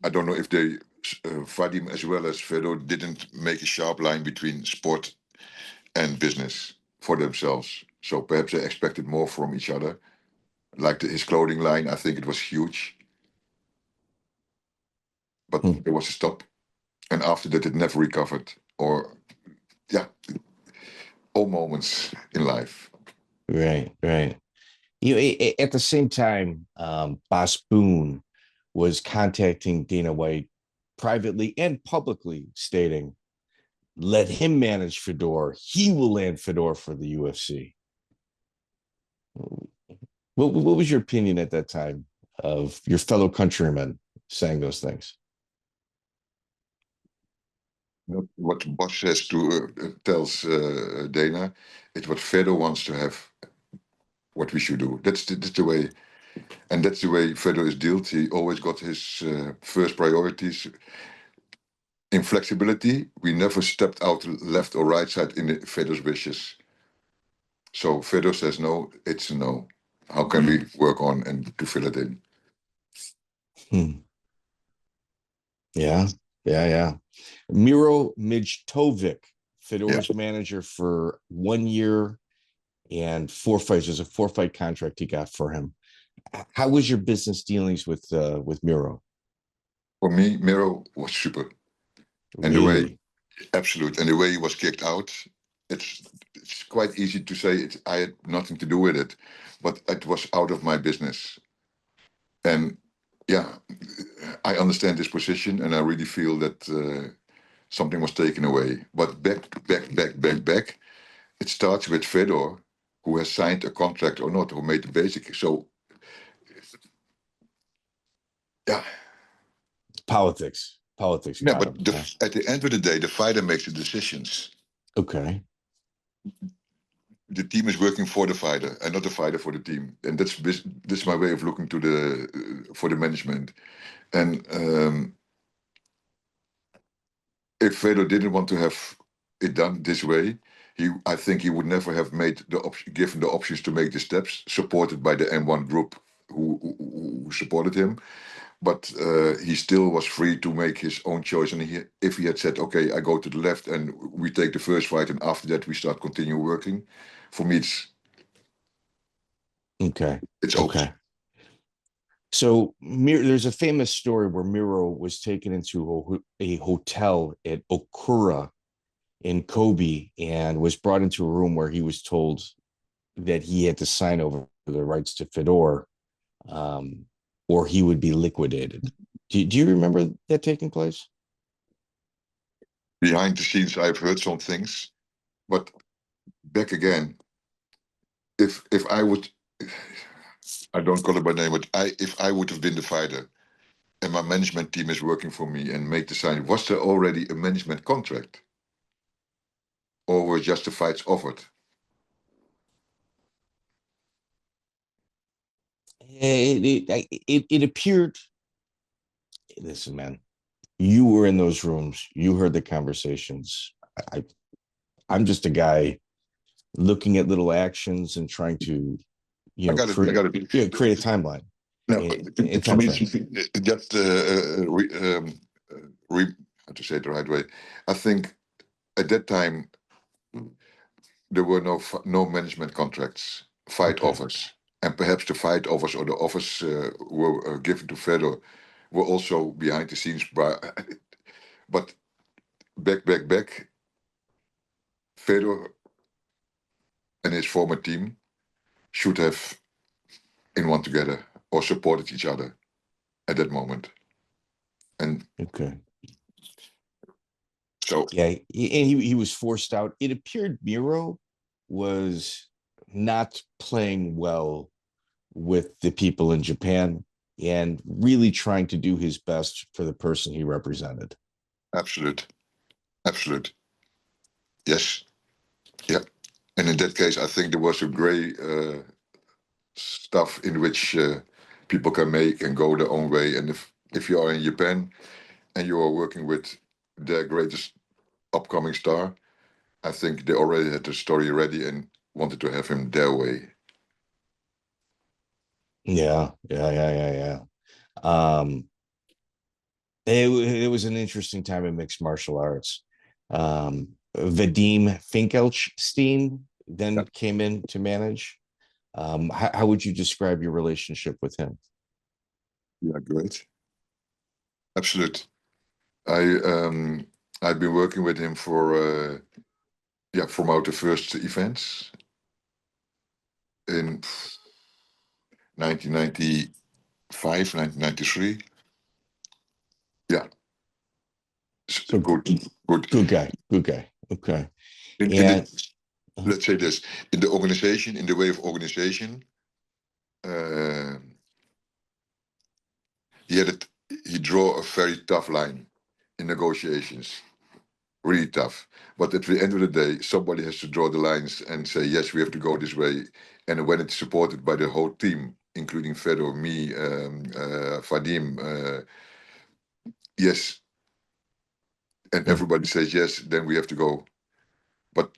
I don't know if they Vadim as well as Fedor didn't make a sharp line between sport and business for themselves. So perhaps they expected more from each other. Like his clothing line, I think it was huge. But there was a stop. And after that, it never recovered. Or, yeah, all moments in life. Right. At the same time, Bas Boon was contacting Dana White privately and publicly, stating, let him manage Fedor. He will land Fedor for the UFC. What was your opinion at that time of your fellow countrymen saying those things? What Boss says tells Dana, it's what Fedor wants to have, what we should do. That's the way, and that's the way Fedor is dealt. He always got his first priorities. In flexibility, we never stepped out left or right side in Fedor's wishes. So Fedor says no, it's a no. How can we work on and to fill it in? Yeah. Miro Mijatovic, Fedor's manager for 1 year and 4 fights. There's a 4-fight contract he got for him. How was your business dealings with Miro? For me, Miro was super. And the way, absolute, and the way he was kicked out, it's quite easy to say I had nothing to do with it, but it was out of my business. And yeah, I understand this position, and I really feel that something was taken away. But back, it starts with Fedor, who has signed a contract or not, who made the basic. So, yeah. Politics. Yeah, but at the end of the day, the fighter makes the decisions. Okay. The team is working for the fighter and not the fighter for the team. And this is my way of looking to for the management. And if Fedor didn't want to have it done this way, I think he would never have made given the options to make the steps supported by the M1 group who supported him, but he still was free to make his own choice. And if he had said, "Okay, I go to the left and we take the first fight, and after that we start continue working," for me it's open. Okay. So there's a famous story where Miro was taken into a hotel at Okura in Kobe and was brought into a room where he was told that he had to sign over the rights to Fedor, or he would be liquidated. Do you remember that taking place? Behind the scenes, I've heard some things, but back again, if I would, I don't call it by name, but if I would have been the fighter and my management team is working for me and make the sign, was there already a management contract? Or were just the fights offered? It appeared, listen, man, you were in those rooms. You heard the conversations. I'm just a guy looking at little actions and trying to, create a timeline. No, for me, just how to say it the right way. I think at that time there were no management contracts, fight offers, and perhaps the fight offers or the offers were given to Fedor were also behind the scenes. But back, Fedor and his former team should have in one together or supported each other at that moment. And so he was forced out. It appeared Miro was not playing well with the people in Japan and really trying to do his best for the person he represented. Absolute. Yes. Yeah. And in that case, I think there was a gray stuff in which people can make and go their own way. And if you are in Japan and you are working with their greatest upcoming star, I think they already had the story ready and wanted to have him their way. Yeah. It was an interesting time in mixed martial arts. Vadim Finkelchtein then came in to manage. How would you describe your relationship with him? Yeah, great. Absolute. I've been working with him for from out the first events in 1995, 1993. Yeah. So good guy. Okay. Let's say this, in the organization, in the way of organization, he drew a very tough line in negotiations, really tough. But at the end of the day, somebody has to draw the lines and say, yes, we have to go this way. And when it's supported by the whole team, including Fedor, me, Vadim, yes, and everybody says yes, then we have to go. But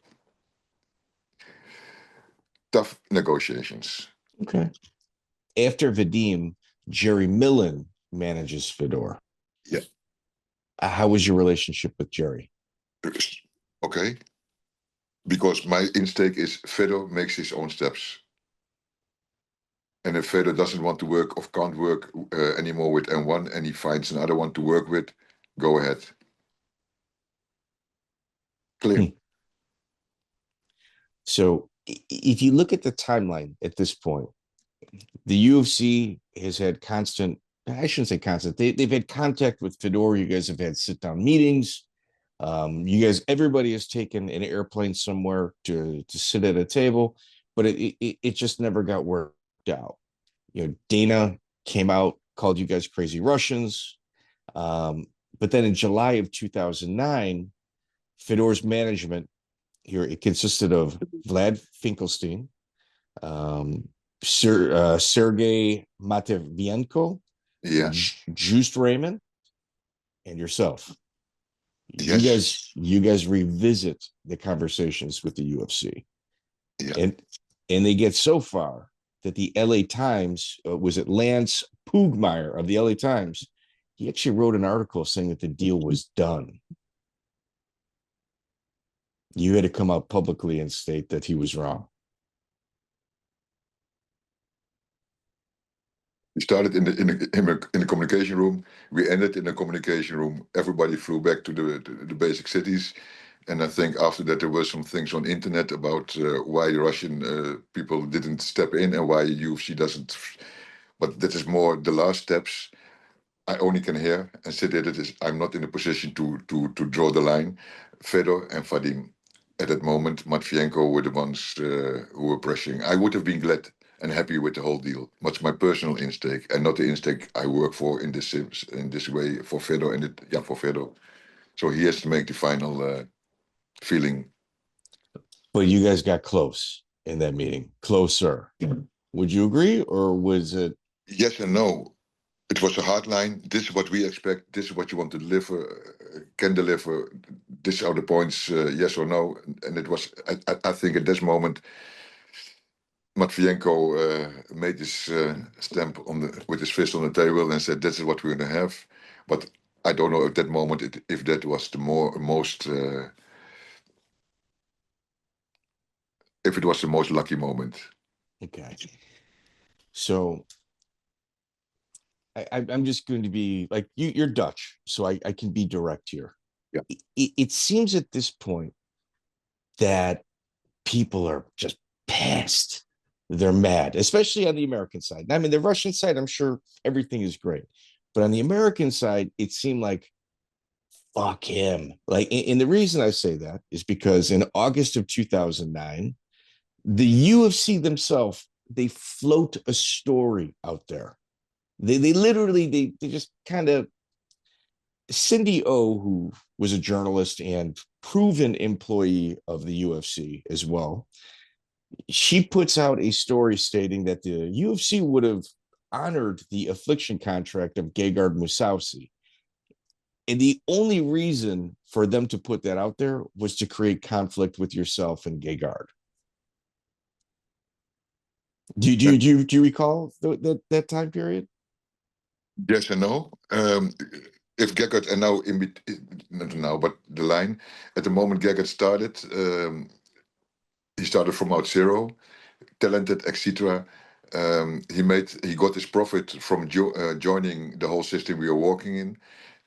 tough negotiations. Okay. After Vadim, Jerry Millen manages Fedor. Yeah. How was your relationship with Jerry? Okay. Because my instinct is Fedor makes his own steps. And if Fedor doesn't want to work or can't work anymore with M1 and he finds another one to work with, go ahead. Clear. So if you look at the timeline at this point, the UFC has had constant, I shouldn't say constant, they've had contact with Fedor. You guys have had sit-down meetings. Everybody has taken an airplane somewhere to sit at a table, but it just never got worked out. Dana came out, called you guys crazy Russians. But then in July of 2009, Fedor's management here, it consisted of Vlad Finkelchtein, Sergey Matvienko, Just Raymond, and yourself. Yes. You guys revisit the conversations with the UFC. Yeah. And they get so far that the LA Times, was it Lance Pugmire of the LA Times? He actually wrote an article saying that the deal was done. You had to come out publicly and state that he was wrong. We started in the communication room. We ended in the communication room. Everybody flew back to the basic cities. And I think after that, there were some things on internet about why the Russian people didn't step in and why UFC doesn't. But that is more the last steps. I only can hear and say that I'm not in a position to draw the line. Fedor and Vadim, at that moment, Matvienko were the ones who were pressuring. I would have been glad and happy with the whole deal. But it's my personal instinct and not the instinct I work for in this way for Fedor for Fedor. So he has to make the final feeling. But you guys got close in that meeting, closer. Would you agree, or was it? Yes and no. It was a hard line. This is what we expect. This is what you want to deliver, can deliver. These are the points, yes or no. And it was, I think at this moment, Matvienko made his stamp with his fist on the table and said, this is what we're going to have. But I don't know at that moment if that was the most if it was the most lucky moment. Okay. So I'm just going to be like, you're Dutch, so I can be direct here. Yeah. It seems at this point that people are just pissed. They're mad, especially on the American side. I mean, the Russian side, I'm sure everything is great. But on the American side, it seemed like, fuck him. Like, and the reason I say that is because in August of 2009, the UFC themselves, they float a story out there. They literally, they just kind of, Cindy O, who was a journalist and proven employee of the UFC as well, she puts out a story stating that the UFC would have honored the Affliction contract of Gegard Mousasi. And the only reason for them to put that out there was to create conflict with yourself and Gegard. Do you recall that time period? Yes and no. If Gegard and not now, but the line at the moment Gegard started, he started from out zero, talented, etc. He got his profit from joining the whole system we are working in,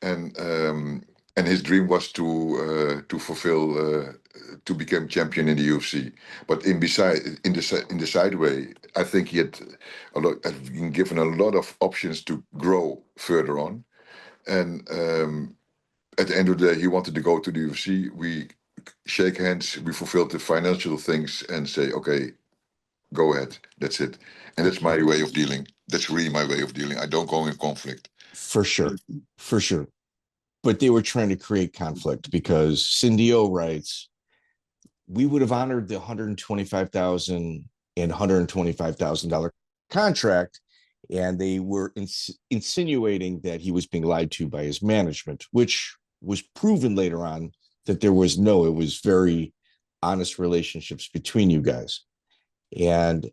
and his dream was to fulfill to become champion in the UFC. But in the sideway, I think he had been given a lot of options to grow further on, and at the end of the day, he wanted to go to the UFC. We shake hands, we fulfilled the financial things, and say, okay, go ahead. That's it. And that's my way of dealing. That's really my way of dealing. I don't go in conflict. For sure. For sure. But they were trying to create conflict because Cindy O writes, we would have honored the $125,000 and $125,000 contract, and they were insinuating that he was being lied to by his management, which was proven later on that it was very honest relationships between you guys. And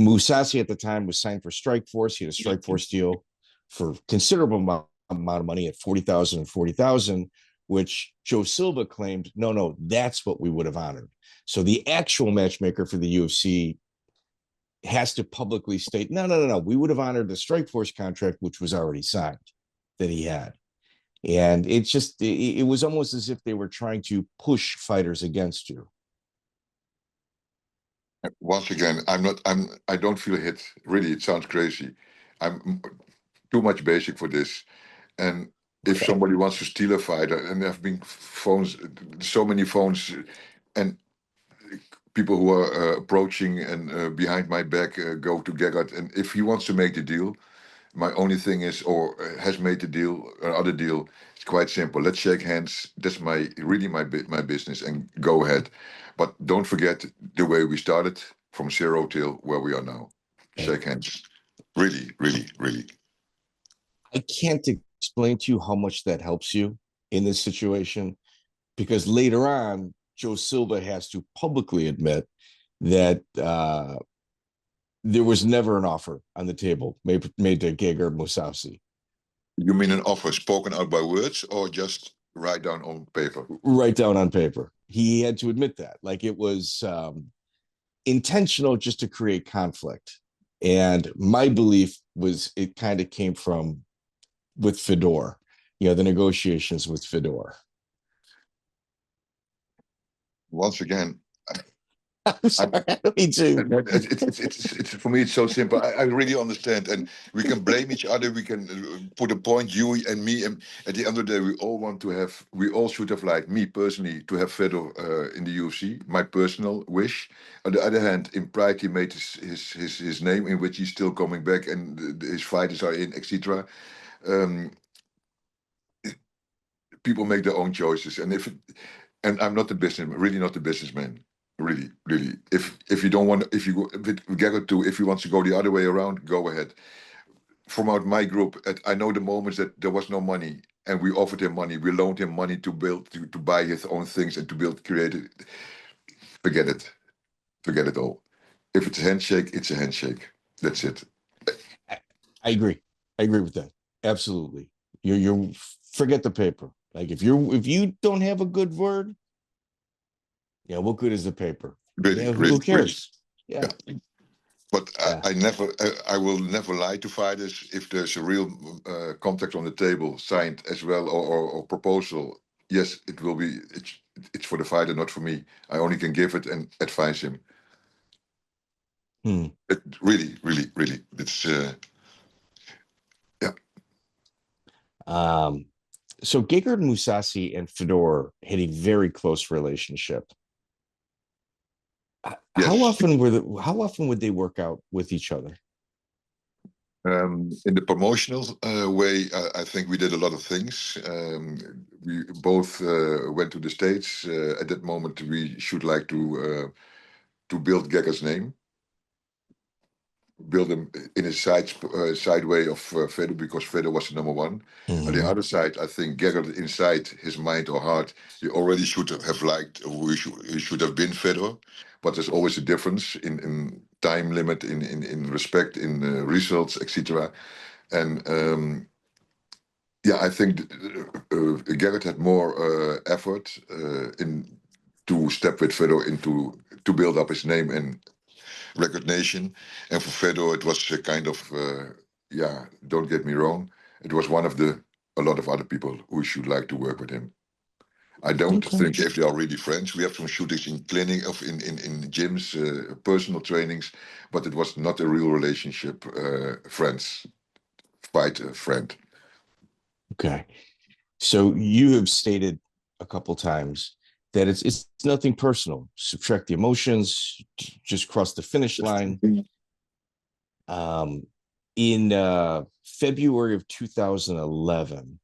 Mousasi at the time was signed for Strikeforce. He had a Strikeforce deal for considerable amount of money at $40,000 and $40,000, which Joe Silva claimed, no, that's what we would have honored. So the actual matchmaker for the UFC has to publicly state, no, we would have honored the Strikeforce contract, which was already signed, that he had. And it was almost as if they were trying to push fighters against you. Once again, I don't feel hit. Really, it sounds crazy. I'm too much basic for this. And if somebody wants to steal a fighter, and there have been phones, so many phones, and people who are approaching and behind my back go to Gegard. And if he wants to make the deal, my only thing is, or has made the deal, another deal, it's quite simple. Let's shake hands. That's my business, and go ahead. But don't forget the way we started from zero till where we are now. Shake hands. Really, really, really. I can't explain to you how much that helps you in this situation, because later on, Joe Silva has to publicly admit that There was never an offer on the table made to Gegard Mousasi. You mean an offer spoken out by words or just write down on paper? Write down on paper. He had to admit that. Like it was intentional just to create conflict. And my belief was it kind of came from with Fedor, the negotiations with Fedor. Once again, I'm sorry, me too. It's for me. It's so simple. I really understand, and we can blame each other. We can put a point, you and me, and at the end of the day, we all want to have. We all should have, like me personally, to have Fedor in the UFC. My personal wish. On the other hand, in Pride, he made his name, in which he's still coming back, and his fighters are in, etc. People make their own choices, and and I'm not the businessman, really not the businessman. Really. If you don't want, if you go with Gegard too, if he wants to go the other way around, go ahead. From out my group, I know the moments that there was no money, and we offered him money, we loaned him money to build, to buy his own things and to build, create it. Forget it all. If it's a handshake, it's a handshake. That's it. I agree. I agree with that. Absolutely. You forget the paper. Like if you don't have a good word. Yeah, what good is the paper? Really, who cares? Really. Yeah. But I will never lie to fighters. If there's a real contract on the table, signed as well, or proposal, yes, it will be. It's for the fighter, not for me. I only can give it and advise him. It really. It's yeah. So Gegard Mousasi and Fedor had a very close relationship. Yes. How often would they work out with each other? In the promotional way, I think we did a lot of things. We both went to the States. At that moment, we should like to build Gegard's name, build him in a side way of Fedor, because Fedor was the number one. On the other side, I think Gegard, inside his mind or heart, he already should have liked, he should have been Fedor. But there's always a difference in time limit, in respect, in results, etc. And I think Gegard had more effort in to step with Fedor to build up his name and recognition. And for Fedor, it was a kind of don't get me wrong, it was one of a lot of other people who should like to work with him. I don't think if they are really friends. We have some shootings in clinic, in gyms, personal trainings, but it was not a real relationship. Friends, fight friend. Okay, so you have stated a couple times that it's nothing personal. Subtract the emotions, just cross the finish line. In February of 2011,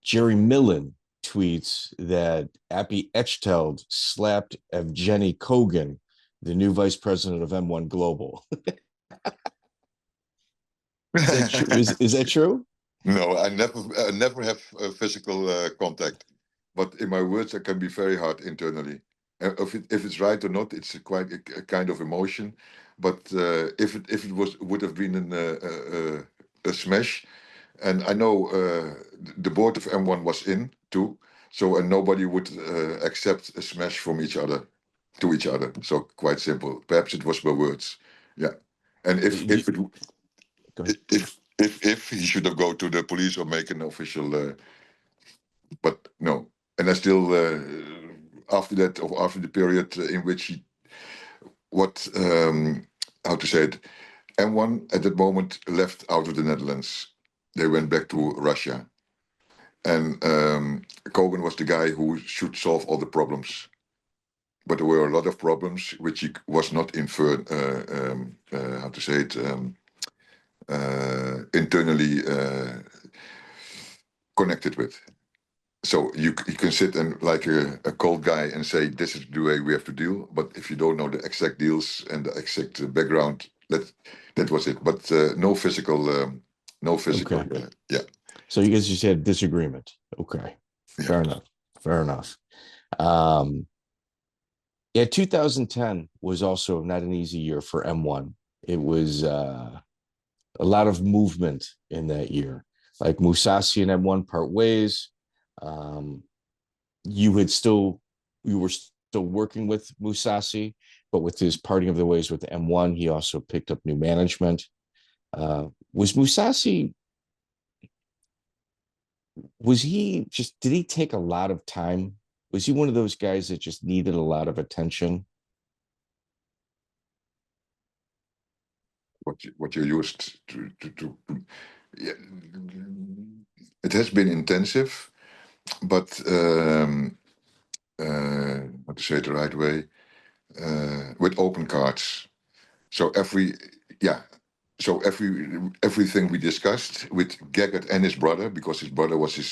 Jerry Millen tweets that Apy Echteld slapped Evgeny Kogan, the new vice president of M1 Global. Is that true? No, I never have physical contact, but in my words, I can be very hard internally. If it's right or not, it's quite a kind of emotion. But if it would have been a smash, and I know the board of M1 was in too, so and nobody would accept a smash from each other to each other. So quite simple. Perhaps it was by words, yeah. And if he should have go to the police or make an official, but no. And I still after that, or after the period in which he, what how to say it, M1 at that moment left out of the Netherlands. They went back to Russia. And Kogan was the guy who should solve all the problems. But there were a lot of problems which he was not how to say it, internally connected with. So you can sit and like a cold guy and say, this is the way we have to deal. But if you don't know the exact deals and the exact background, that was it. But no physical, Okay. yeah. So you guys just had disagreement. Okay. Yeah. Fair enough. 2010 was also not an easy year for M1. It was a lot of movement in that year. Like Mousasi and M1 part ways. Um, you had still you were still working with Mousasi, but with his parting of the ways with M1, he also picked up new management. Was Mousasi, was he just, did he take a lot of time? Was he one of those guys that just needed a lot of attention? What you used to yeah, it has been intensive, but how to say it the right way, with open cards. So yeah, so everything we discussed with Gegard and his brother, because his brother was his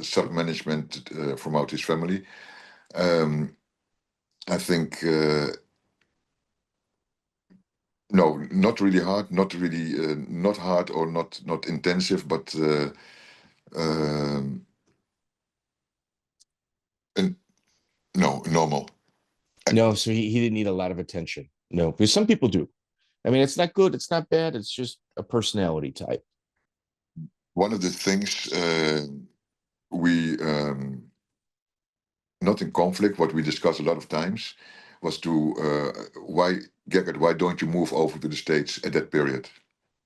sub-management from out his family. I think no, not really hard, not really not hard or not intensive, but and no, normal. No, so he didn't need a lot of attention. No, because some people do. I mean, it's not good, it's not bad, it's just a personality type. One of the things we not in conflict, what we discussed a lot of times, was to why Gegard, why don't you move over to the States at that period?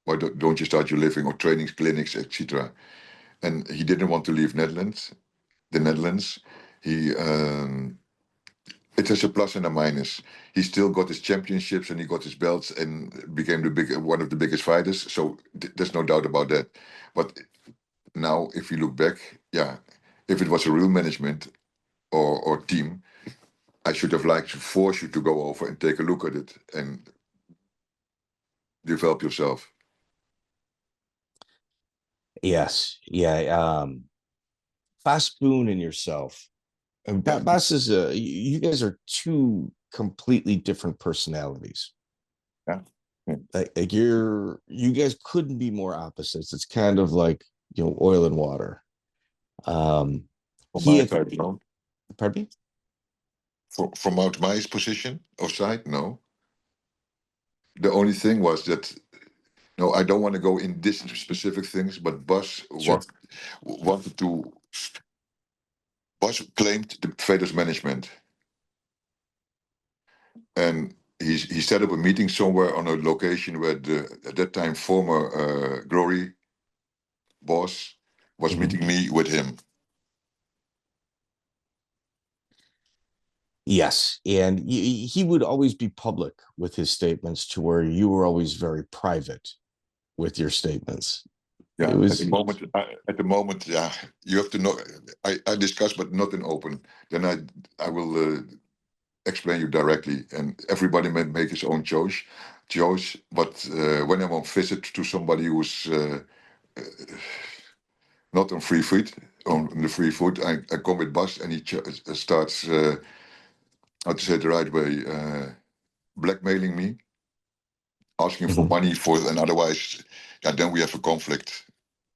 Why don't you start your living or training clinics, etc.? And he didn't want to leave the Netherlands. He it has a plus and a minus. He still got his championships and he got his belts and became one of the biggest fighters. So there's no doubt about that. But now, if you look back, yeah, if it was a real management or team, I should have liked to force you to go over and take a look at it and develop yourself. Yes. Yeah. Bas Boon and yourself. And Yeah, Bas is you guys are two completely different personalities. yeah. Yeah. Like you guys couldn't be more opposites. It's kind of like, oil and water. Um, From he my had, side, no. pardon me? From out my position or side, no. The only thing was that no, I don't want to go in this specific things, but Sure. wanted to. Bas claimed the Fedor's management, and he set up a meeting somewhere on a location where the at that time former Glory boss was Mhm. meeting me with him. Yes, and he would always be public with his statements, to where you were always very private with your statements. It Yeah, was at the moment, yeah, you have to know. I discuss, but not in open. Then I will explain you directly, and everybody may make his own choice. But when I'm on visit to somebody who's not on free foot, on the free foot, I come with Bas, and he starts how to say it the right way, blackmailing me, asking for Mhm. money for, and otherwise, yeah, then we have a conflict.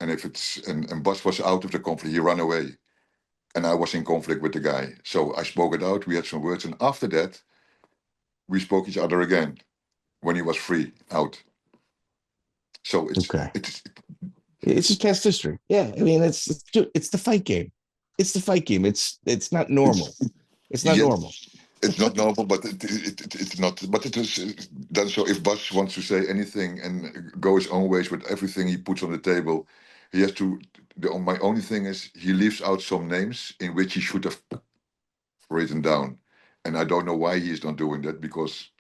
And if it's and Bas was out of the conflict, he ran away, and I was in conflict with the guy. So I spoke it out. We had some words, and after that, we spoke each other again when he was free out. So Okay. it's It's just past history. Yeah, I mean, it's the fight game. It's the fight game. It's not normal. it's It's not normal. yes, it's not normal, but it's not. But it is done. So if Bas wants to say anything and go his own ways with everything he puts on the table, he has to. My only thing is he leaves out some names in which he should have written down, and I don't know why he is not doing that because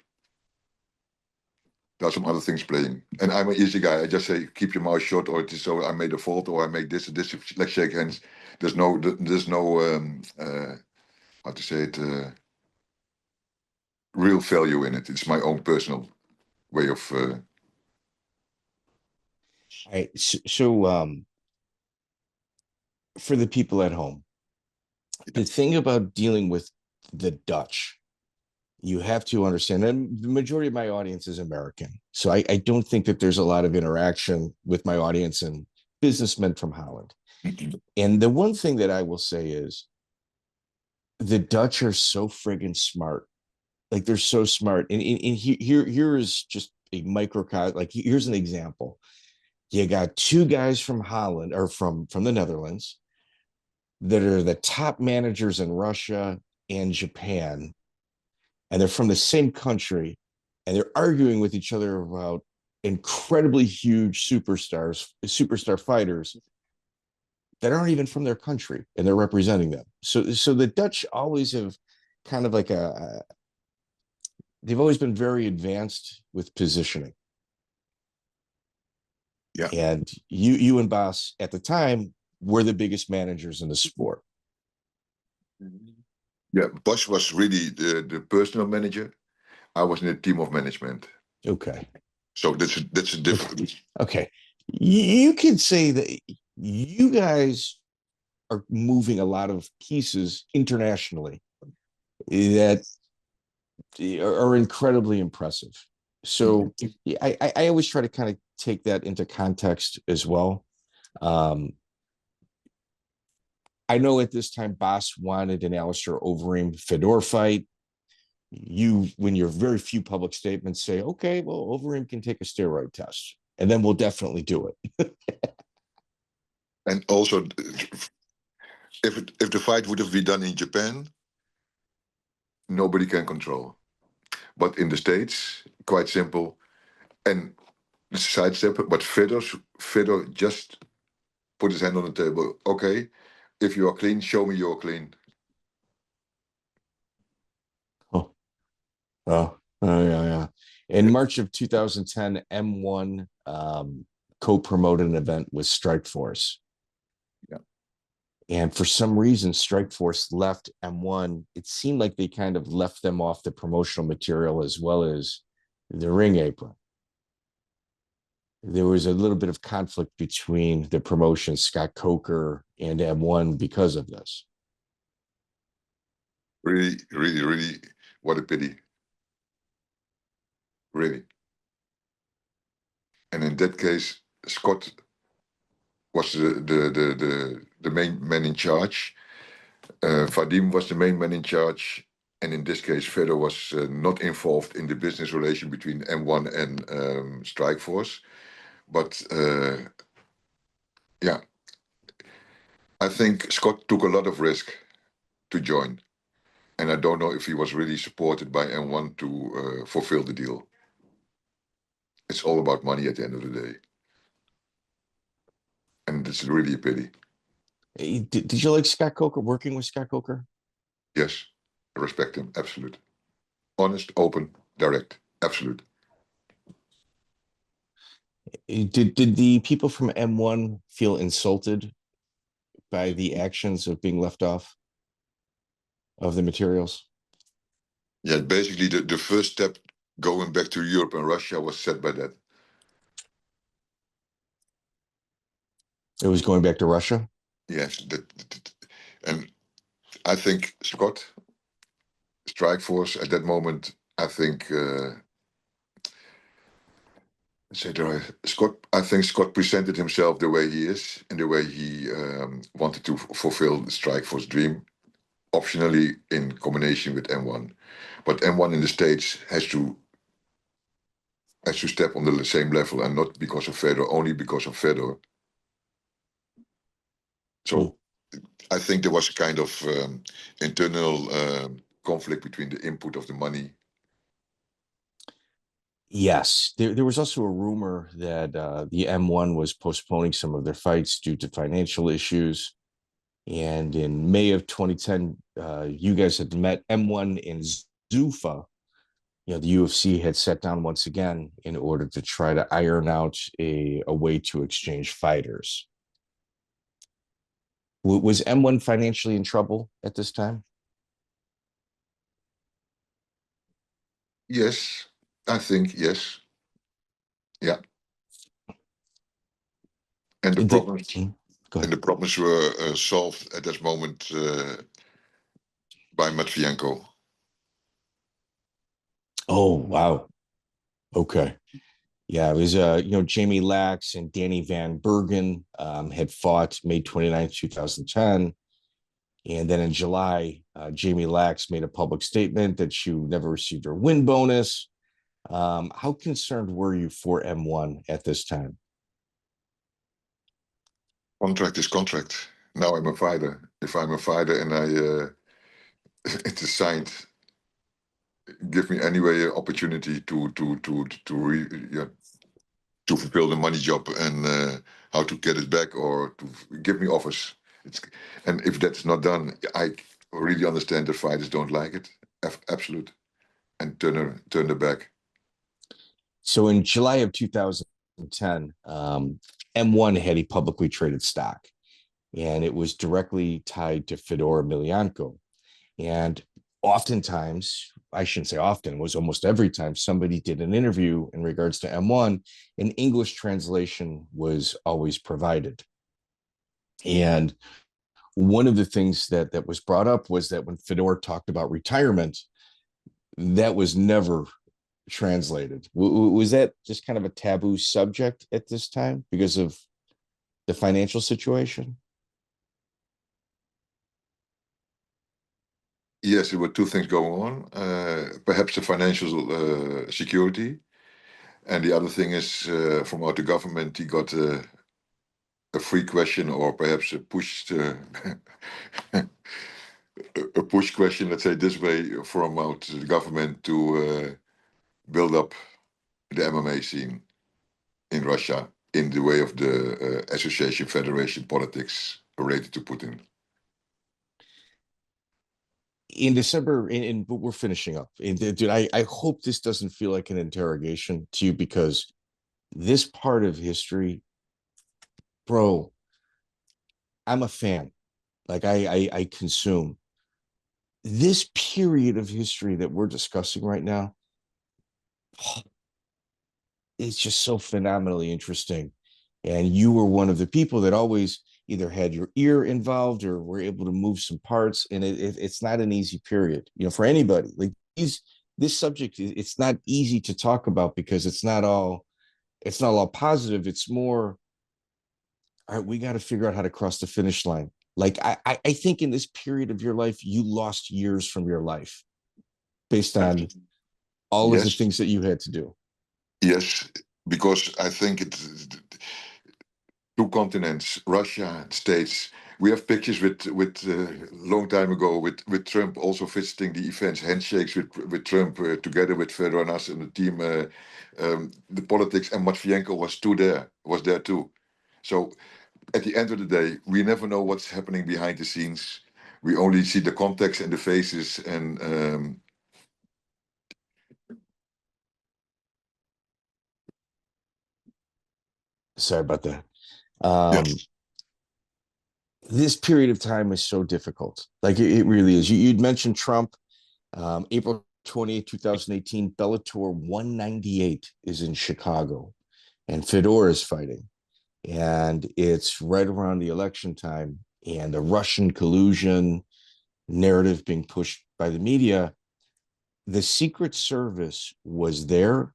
there are some other things playing. And I'm an easy guy. I just say keep your mouth shut, or it is so I made a fault, or I make this. Let's shake hands. There's no how to say it. Real value in it. It's my own personal way of. All right. So, for the people at home, the thing about dealing with the Dutch, you have to understand, and the majority of my audience is American. So I don't think that there's a lot of interaction with my audience and businessmen from Holland. And the one thing that I will say is the Dutch are so friggin' smart. Like, they're so smart. And here is just a microcosm. Like, here's an example. You got two guys from Holland or from the Netherlands that are the top managers in Russia and Japan, and they're from the same country, and they're arguing with each other about incredibly huge superstar fighters that aren't even from their country, and they're representing them. So the Dutch always have kind of like they've always been very advanced with positioning. Yeah. And you and Bas at the time were the biggest managers in the sport. Yeah, Bas was really the personal manager. I was in a team of management. Okay. So that's a difference. Okay. You could say that you guys are moving a lot of pieces internationally that are incredibly impressive. So I always try to kind of take that into context as well. I know at this time Bas wanted an Alistair Overeem Fedor fight. You, when your very few public statements say, okay, well, Overeem can take a steroid test, and then we'll definitely do it. And also, if the fight would have been done in Japan, nobody can control. But in the States, quite simple. And it's a sidestep, but Fedor just put his hand on the table. Okay, if you are clean, show me you're clean. Yeah. In March of 2010, M1 co-promoted an event with Strikeforce. Yeah. And for some reason, Strikeforce left M1. It seemed like they kind of left them off the promotional material as well as the ring apron. There was a little bit of conflict between the promotion, Scott Coker, and M1 because of this. Really, really, really, what a pity. Really. And in that case, Scott was the main man in charge. Vadim was the main man in charge. And in this case, Fedor was not involved in the business relation between M1 and Strikeforce. But yeah, I think Scott took a lot of risk to join. And I don't know if he was really supported by M1 to fulfill the deal. It's all about money at the end of the day. And it's really a pity. Did you like Scott Coker, working with Scott Coker? Yes, I respect him, absolute. Honest, open, direct, absolute. Did the people from M1 feel insulted by the actions of being left off of the materials? Yeah, basically the first step going back to Europe and Russia was set by that. It was going back to Russia? Yes, and I think Scott, Strikeforce at that moment, I think Scott presented himself the way he is and the way he wanted to fulfill the Strikeforce dream, optionally in combination with M1. But M1 in the States has to step on the same level, and not because of Fedor, only because of Fedor. So I think there was a kind of internal conflict between the input of the money. Yes, there was also a rumor that the M1 was postponing some of their fights due to financial issues. And in May of 2010, you guys had met M1 in Zuffa. You know, the UFC had sat down once again in order to try to iron out a way to exchange fighters. Was M1 financially in trouble at this time? Yes, I think yes. Yeah. And the problems were solved at this moment by Matvienko. Oh, wow. Okay. Yeah, it was, Jamie Lax and Danny Van Bergen had fought May 29th, 2010. And then in July, Jamie Lax made a public statement that she never received her win bonus. How concerned were you for M1 at this time? Contract is contract. Now I'm a fighter. If I'm a fighter and it is signed, give me anyway an opportunity to fulfill the money job and how to get it back or to give me offers. And if that's not done, I really understand that fighters don't like it. Absolute. And turn their back. So in July of 2010, M1 had a publicly traded stock, and it was directly tied to Fedor Emelianenko. And oftentimes, I shouldn't say often, it was almost every time somebody did an interview in regards to M1, an English translation was always provided. And one of the things that was brought up was that when Fedor talked about retirement, that was never translated. Was that just kind of a taboo subject at this time because of the financial situation? Yes, there were two things going on. Perhaps the financial security. And the other thing is from out the government, he got a free question or perhaps a push a push question, let's say this way, from out the government to build up the MMA scene in Russia in the way of the association, federation, politics related to Putin. In December, and we're finishing up. And dude, I hope this doesn't feel like an interrogation to you, because this part of history, bro, I'm a fan. Like I consume this period of history that we're discussing right now. It's just so phenomenally interesting. And you were one of the people that always either had your ear involved or were able to move some parts. And it's not an easy period, for anybody. Like this subject, it's not easy to talk about because it's not all positive. It's more, all right, we got to figure out how to cross the finish line. Like I think in this period of your life, you lost years from your life based on all of the things that you had to do. Yes, because I think it's two continents, Russia, States. We have pictures with long time ago with Trump also visiting the events, handshakes with Trump together with Fedor and us and the team. The politics, and Matvienko was there too. So at the end of the day, we never know what's happening behind the scenes. We only see the context and the faces and. Sorry about that. Yes. This period of time is so difficult. Like it really is. You'd mentioned Trump. April 28, 2018, Bellator 198 is in Chicago, and Fedor is fighting. And it's right around the election time, and the Russian collusion narrative being pushed by the media. The Secret Service was there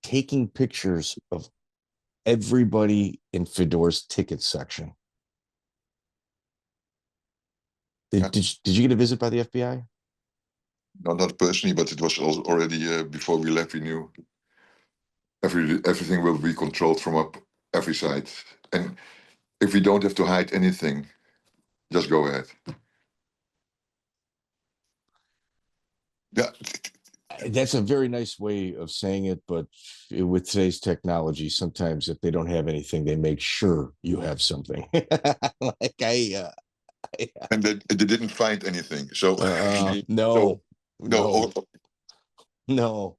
taking pictures of everybody in Fedor's ticket section. Did you get a visit by the FBI? No, not personally, but it was already before we left. We knew everything will be controlled from up every side, and if we don't have to hide anything, just go ahead. Yeah, That's a very nice way of saying it, but with today's technology, sometimes if they don't have anything, they make sure you have something. Like and they didn't find anything. So no, no. no.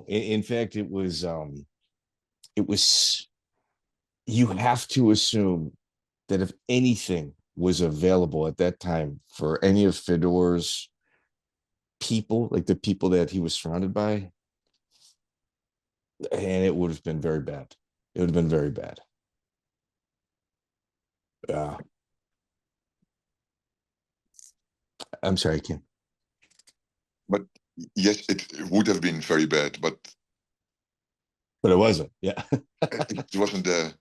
In fact, it was you have to assume that if anything was available at that time for any of Fedor's people, like the people that he was surrounded by, and it would have been very bad. It would have been very bad. I'm sorry, Kim. But yes, it would have been very bad, but it wasn't. Yeah, it wasn't there,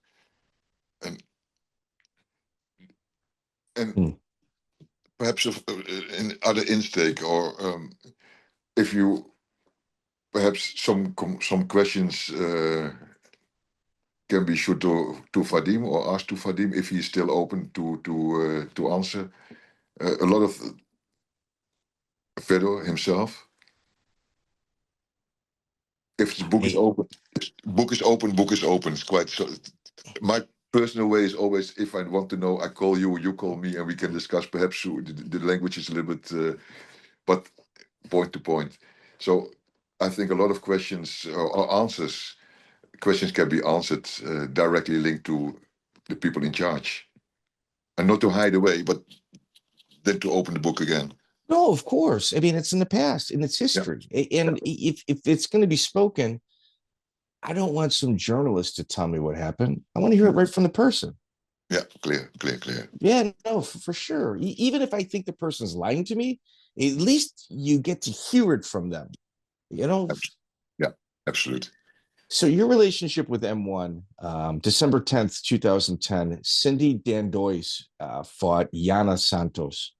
and perhaps in other instake or if you perhaps some questions can be shoot to Vadim or asked to Vadim if he's still open to answer. A lot of Fedor himself. If the book is open, book is open. It's quite so. My personal way is always, if I want to know, I call you, you call me, and we can discuss. Perhaps the language is a little bit, but point to point. So I think a lot of questions or answers, questions can be answered directly linked to the people in charge, and not to hide away, but then to open the book again. No, of course. I mean, it's in the past and it's history. Yeah. And yeah. If it's going to be spoken, I don't want some journalist to tell me what happened. I want to hear it right from the person. Yeah, clear. Yeah, no, for sure. Even if I think the person's lying to me, at least you get to hear it from them. You know? Yeah, absolutely. So your relationship with M1, December 10th, 2010, Cindy Dandois fought Yana Santos.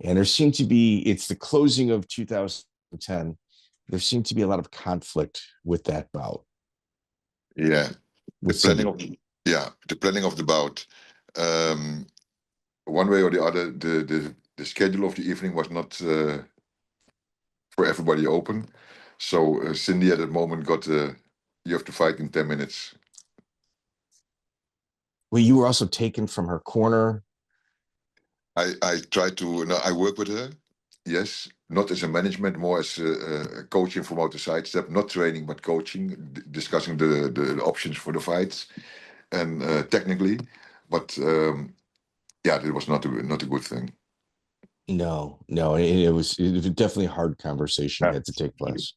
And there seemed to be, it's the closing of 2010. There seemed to be a lot of conflict with that bout. Yeah. The planning of the bout. One way or the other, the schedule of the evening was not for everybody open. So Cindy at that moment got, you have to fight in 10 minutes. Well, you were also taken from her corner. I tried to, I work with her, yes, not as a management, more as a coaching from out the sidestep, not training, but coaching, discussing the options for the fights, and technically, but yeah, it was not a good thing. No, it was definitely a hard conversation had to take place.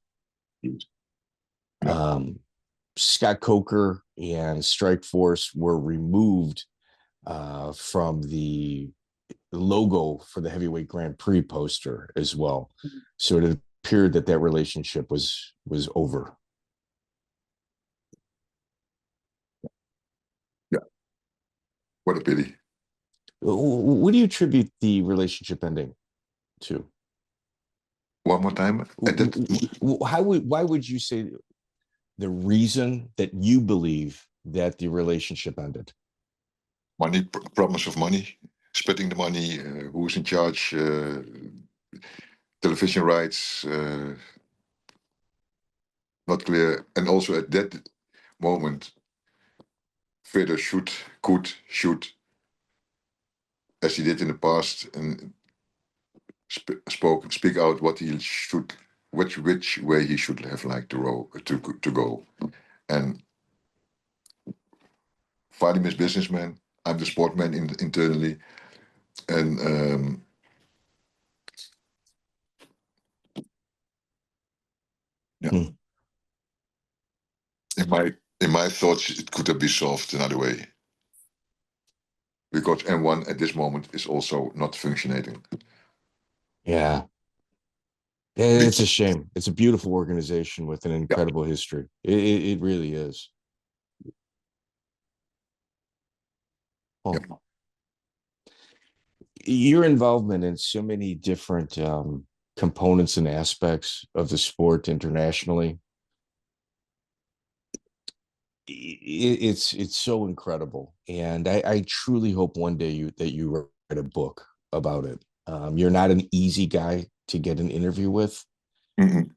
Yeah. Scott Coker and Strike Force were removed from the logo for the heavyweight Grand Prix poster as well. So it appeared that relationship was over. Yeah. What a pity. What do you attribute the relationship ending to? One more time. Why would you say the reason that you believe that the relationship ended? Money, promise of money, splitting the money, who's in charge, television rights, not clear. And also at that moment, Fedor could shoot as he did in the past, and speak out what he should, which way he should have liked to go. And Vadim is businessman. I'm the sportman internally, and yeah. In my thoughts, it could have been solved another way, because M1 at this moment is also not functioning. Yeah. It's a shame. It's a beautiful organization with an incredible history. It really is. Oh. Yeah. Your involvement in so many different components and aspects of the sport internationally, it's so incredible. And I truly hope one day that you write a book about it. You're not an easy guy to get an interview with. Mm-hmm.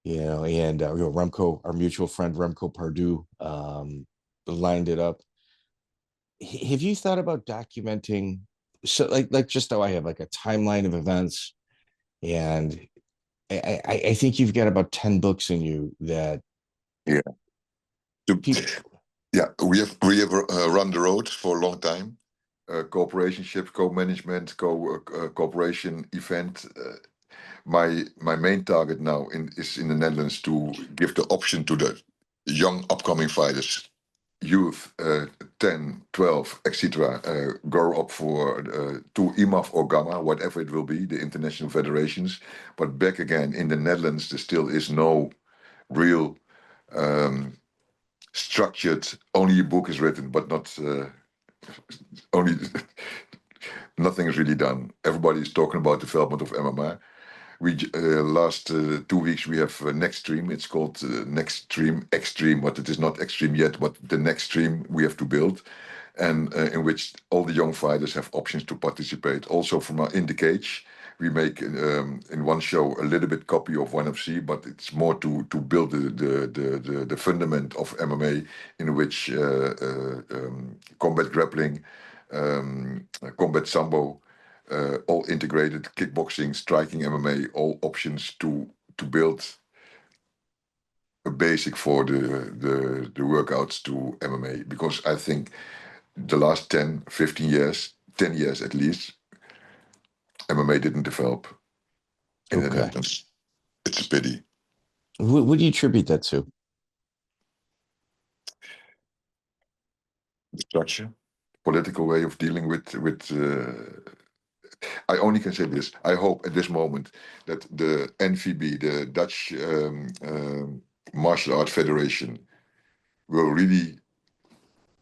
You know, and Remco, our mutual friend Remco Pardue, lined it up. Have you thought about documenting, so like just how I have like a timeline of events, and I think you've got about 10 books in you that we have run the road for a long time. Cooperationship, co-management, cooperation event. My main target now is in the Netherlands to give the option to the young upcoming fighters, youth, 10, 12, etc., go up for to IMAF or Gamma, whatever it will be, the international federations. But back again in the Netherlands, there still is no real structured. Only a book is written, but not only. Nothing is really done. Everybody is talking about development of MMA. We last 2 weeks we have next stream. It's called next stream extreme, but it is not extreme yet. But the next stream we have to build, and in which all the young fighters have options to participate. Also from in the cage, we make in one show a little bit copy of ONE FC, but it's more to build the fundament of MMA, in which combat grappling, combat Sambo, all integrated, kickboxing, striking, MMA, all options to build a basic for the workouts to MMA. Because I think the last 10, 15 years, 10 years at least, MMA didn't develop in the Netherlands. It's a pity. What do you attribute that to? The structure, political way of dealing with I only can say this. I hope at this moment that the NVB, the Dutch Martial Arts Federation, will really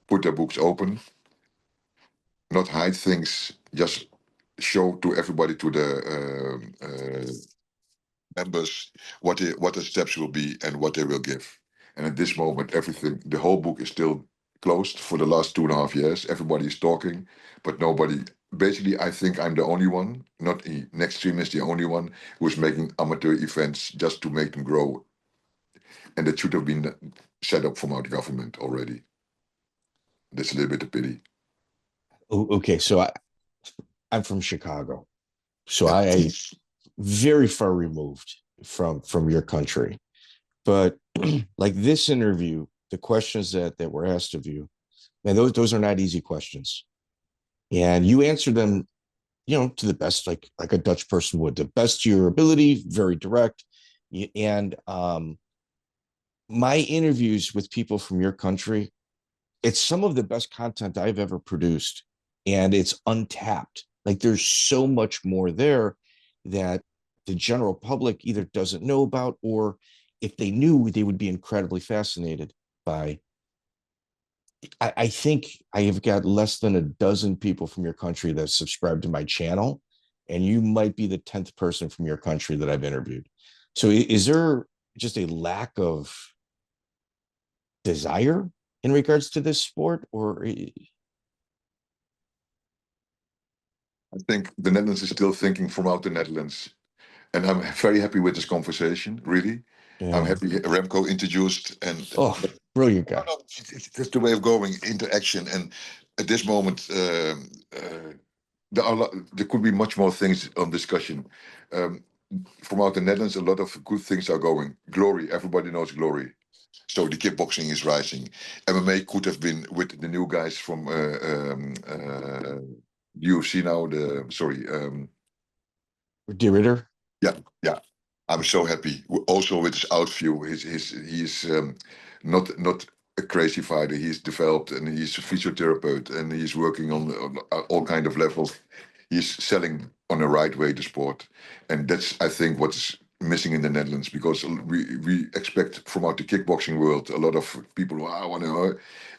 put their books open, not hide things, just show to everybody, to the members, what the steps will be and what they will give. And at this moment, everything, the whole book is still closed for the last 2.5 years. Everybody is talking, but nobody. Basically, I think I'm the only one, not Next Stream is the only one who is making amateur events just to make them grow. And that should have been set up from our government already. That's a little bit of pity. Okay, so I'm from Chicago, so I very far removed from your country. But like this interview, the questions that were asked of you, man, those are not easy questions. And you answered them, to the best, like a Dutch person would, the best of your ability, very direct. And my interviews with people from your country, it's some of the best content I've ever produced, and it's untapped. Like there's so much more there that the general public either doesn't know about, or if they knew, they would be incredibly fascinated by. I think I have got less than a dozen people from your country that subscribe to my channel, and you might be the 10th person from your country that I've interviewed. So is there just a lack of desire in regards to this sport, or? I think the Netherlands is still thinking from out the Netherlands. And I'm very happy with this conversation, really. Yeah. I'm happy Remco introduced. And brilliant guy. It's just the way of going, interaction. And at this moment, there could be much more things on discussion. From out the Netherlands, a lot of good things are going. Glory, everybody knows Glory. So the kickboxing is rising. MMA could have been with the new guys from UFC now. De Ridder. Yeah. I'm so happy. Also with his outview, he's not a crazy fighter. He's developed, and he's a physiotherapist, and he's working on all kind of levels. He's selling on the right way the sport, and that's, I think, what's missing in the Netherlands, because we expect from out the kickboxing world a lot of people who want to know,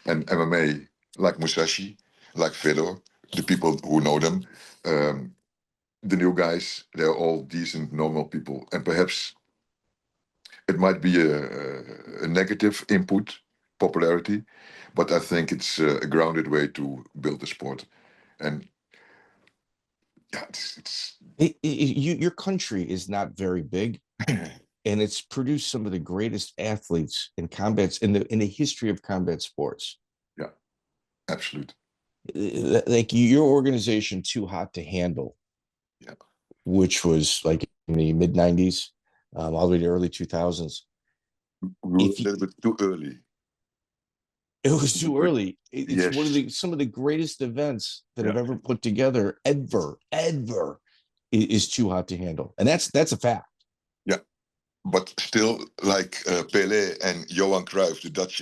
and MMA, like Mousasi, like Fedor, the people who know them. The new guys, they're all decent, normal people. And perhaps it might be a negative input, popularity, but I think it's a grounded way to build the sport. And yeah, your country is not very big, and it's produced some of the greatest athletes in combats in the history of combat sports. Yeah, absolutely. Like your organization, Too Hot to Handle, which was like in the mid 90s, all the way to early 2000s. We were a little bit too early. It was too early. It's one of some of the greatest events that I've ever put together, ever, is Too Hot to Handle. And that's a fact. Yeah. But still, like Pelé and Johan Cruyff, the Dutch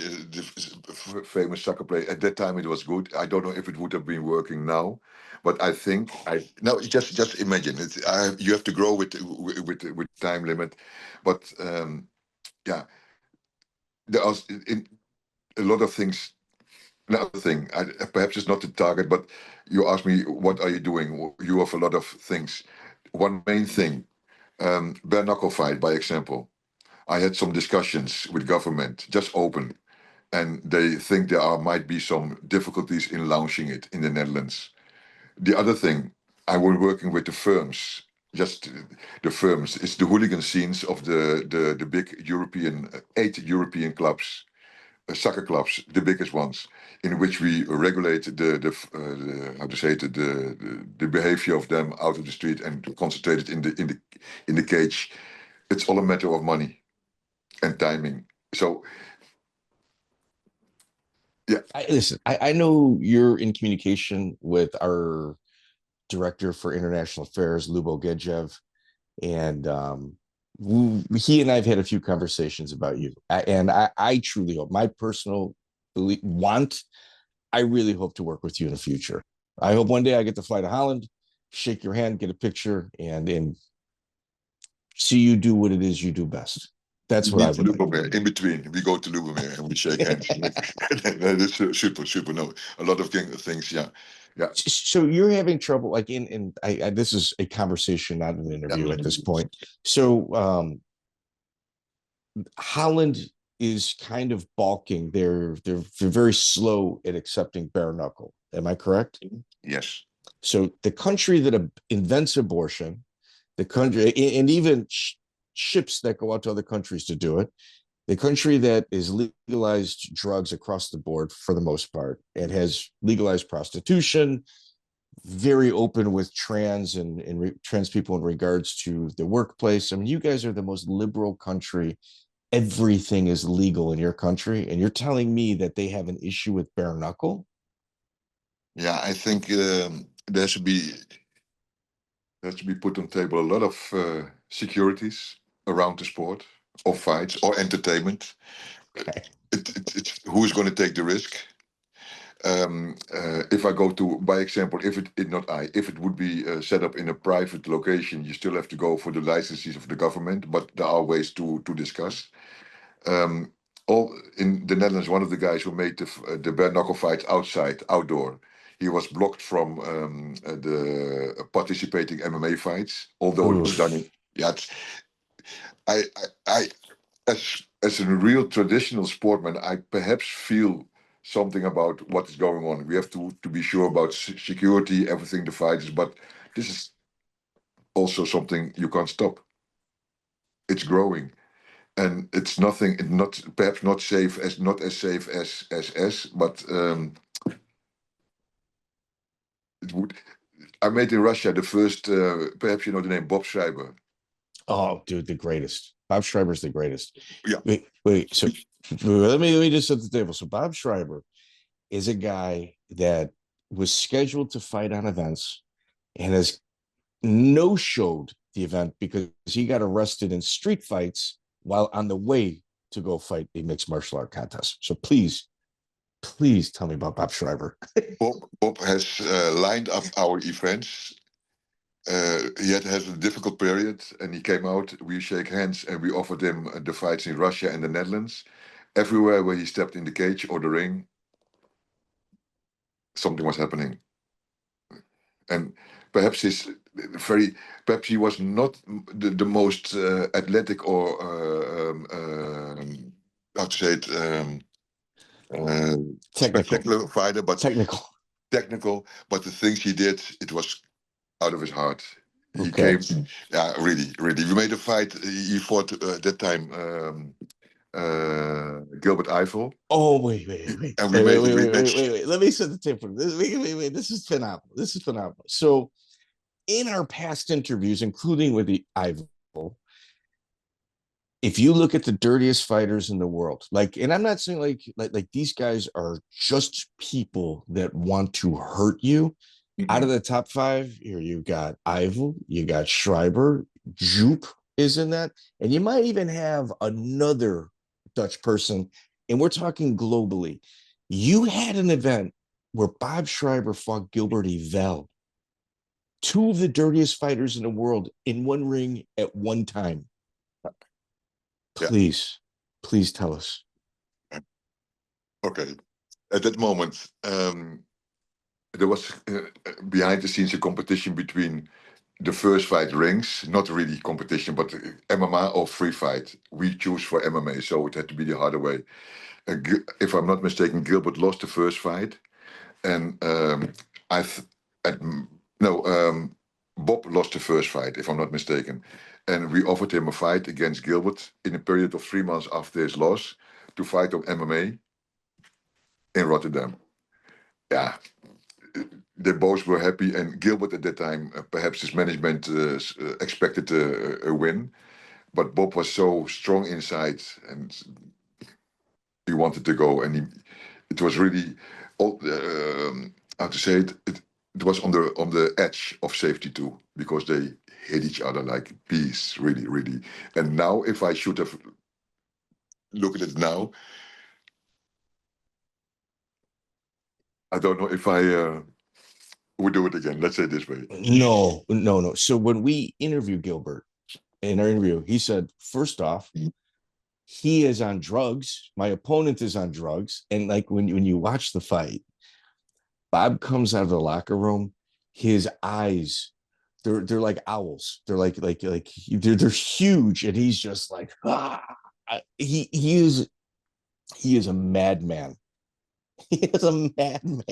famous soccer player, at that time it was good. I don't know if it would have been working now, but I think now just imagine it. You have to grow with time limit, but there are a lot of things. Another thing, perhaps it's not the target, but you ask me, what are you doing? You have a lot of things. One main thing Bare knuckle fight, by example. I had some discussions with government, just open, and they think might be some difficulties in launching it in the Netherlands. The other thing, I was working with the firms, just the firms. It's the hooligan scenes of the big European, 8 European clubs, soccer clubs, the biggest ones, in which we regulate the behavior of them out of the street and concentrate it in the cage. It's all a matter of money and timing. So yeah. Listen, I know you're in communication with our director for international affairs, Lubo Gedjev, and he and I've had a few conversations about you. I truly hope, my personal I really hope to work with you in the future. I hope one day I get to fly to Holland, shake your hand, get a picture, and see you do what it is you do best. That's what I would like. In between, we go to Lubomir and we shake hands. That is super. No, a lot of things. Yeah. So you're having trouble, like this is a conversation, not an interview at this point. So Holland is kind of balking. They're very slow at accepting bare knuckle. Am I correct? Yes. So the country that invents abortion, the country, and even ships that go out to other countries to do it, the country that is legalized drugs across the board for the most part, and has legalized prostitution, very open with trans and trans people in regards to the workplace. I mean, you guys are the most liberal country. Everything is legal in your country, and you're telling me that they have an issue with bare knuckle? Yeah, I think there should be put on the table a lot of securities around the sport, or fights, or entertainment. Okay. Who is going to take the risk? If I go to, by example, if it would be set up in a private location, you still have to go for the licenses of the government, but there are ways to discuss. All in the Netherlands, one of the guys who made the bare knuckle fight outdoor, he was blocked from the participating MMA fights, although it was done in. Yeah, I as a real traditional sportsman, I perhaps feel something about what is going on. We have to be sure about security, everything, the fighters, but this is also something you can't stop. It's growing, and it's nothing. Not perhaps not as safe as, but it would. I made in Russia the first. Perhaps you know the name Bob Schrijber. Oh, dude, the greatest. Bob Schreiber's the greatest. Yeah. Wait. So let me just set the table. So Bob Schrijber is a guy that was scheduled to fight on events and has no-showed the event because he got arrested in street fights while on the way to go fight a mixed martial art contest. So please tell me about Bob Schrijber. Bob has lined up our events. He has a difficult period, and he came out. We shake hands, and we offered him the fights in Russia and the Netherlands. Everywhere where he stepped in the cage or the ring, something was happening. And perhaps perhaps he was not the most athletic or how to say it, spectacular fighter, but technical. But the things he did, it was out of his heart. He came, yeah, really. We made a fight. He fought that time Gilbert Eiffel. Oh, wait. And wait. Let me set the table for this. Wait. This is phenomenal. So, in our past interviews, including with the Eiffel, if you look at the dirtiest fighters in the world, and I'm not saying like these guys are just people that want to hurt you. Mm-hmm. Out of the top 5, here you got Eiffel, you got Schreiber, Joop is in that, and you might even have another Dutch person, and we're talking globally. You had an event where Bob Schrijber fought Gilbert Yvel, 2 of the dirtiest fighters in the world, in one ring at one time. Please tell us. Okay. At that moment, there was behind the scenes a competition between the first fight rings, not really competition, but MMA or free fight. We choose for MMA, so it had to be the harder way. If I'm not mistaken, Gilbert lost the first fight, and Bob lost the first fight, if I'm not mistaken. And we offered him a fight against Gilbert in a period of 3 months after his loss to fight on MMA in Rotterdam. Yeah, they both were happy, and Gilbert at that time, perhaps his management expected a win, but Bob was so strong inside, and he wanted to go, and it was really, how to say it, it was on the edge of safety too, because they hit each other like bees, really, really. And now, if I should have looked at it now, I don't know if I would do it again. Let's say it this way. No. So when we interview Gilbert in our interview, he said, first off, he is on drugs. My opponent is on drugs. And like when you watch the fight, Bob comes out of the locker room, his eyes, they're like owls. They're like they're huge, and he's just like, he is a madman. He is a madman.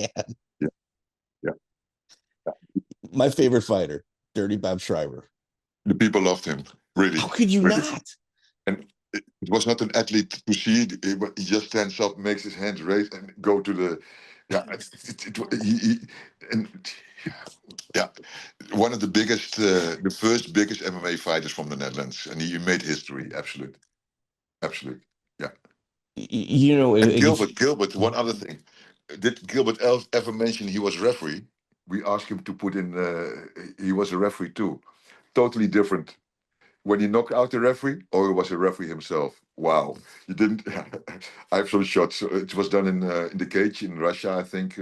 Yeah. My favorite fighter, Dirty Bob Schrijber. The people loved him, really. How could you really. not? And it was not an athlete to see. He just stands up, makes his hands raised, and go to the. Yeah, one of the biggest, the first biggest MMA fighters from the Netherlands, and he made history. Absolute. Yeah. You know, and Gilbert. One other thing, did Gilbert ever mention he was referee? We asked him to put in. He was a referee too. Totally different. When he knocked out the referee, or he was a referee himself. Wow, he didn't. I have some shots. It was done in the cage in Russia, I think.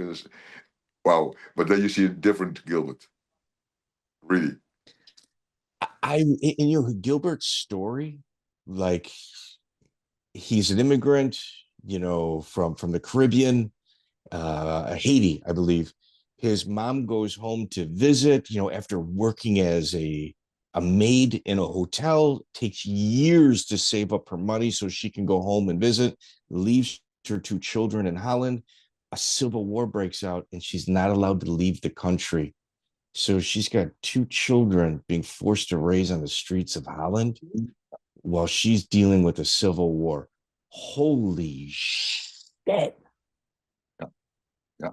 Wow, but then you see a different Gilbert. Really, in your Gilbert's story, like he's an immigrant, you know, from the Caribbean, Haiti, I believe. His mom goes home to visit, you know, after working as a maid in a hotel, takes years to save up her money so she can go home and visit, leaves her 2 children in Holland. A civil war breaks out and she's not allowed to leave the country. So she's got 2 children being forced to raise on the streets of Holland while she's dealing with a civil war. Holy shit. Yeah.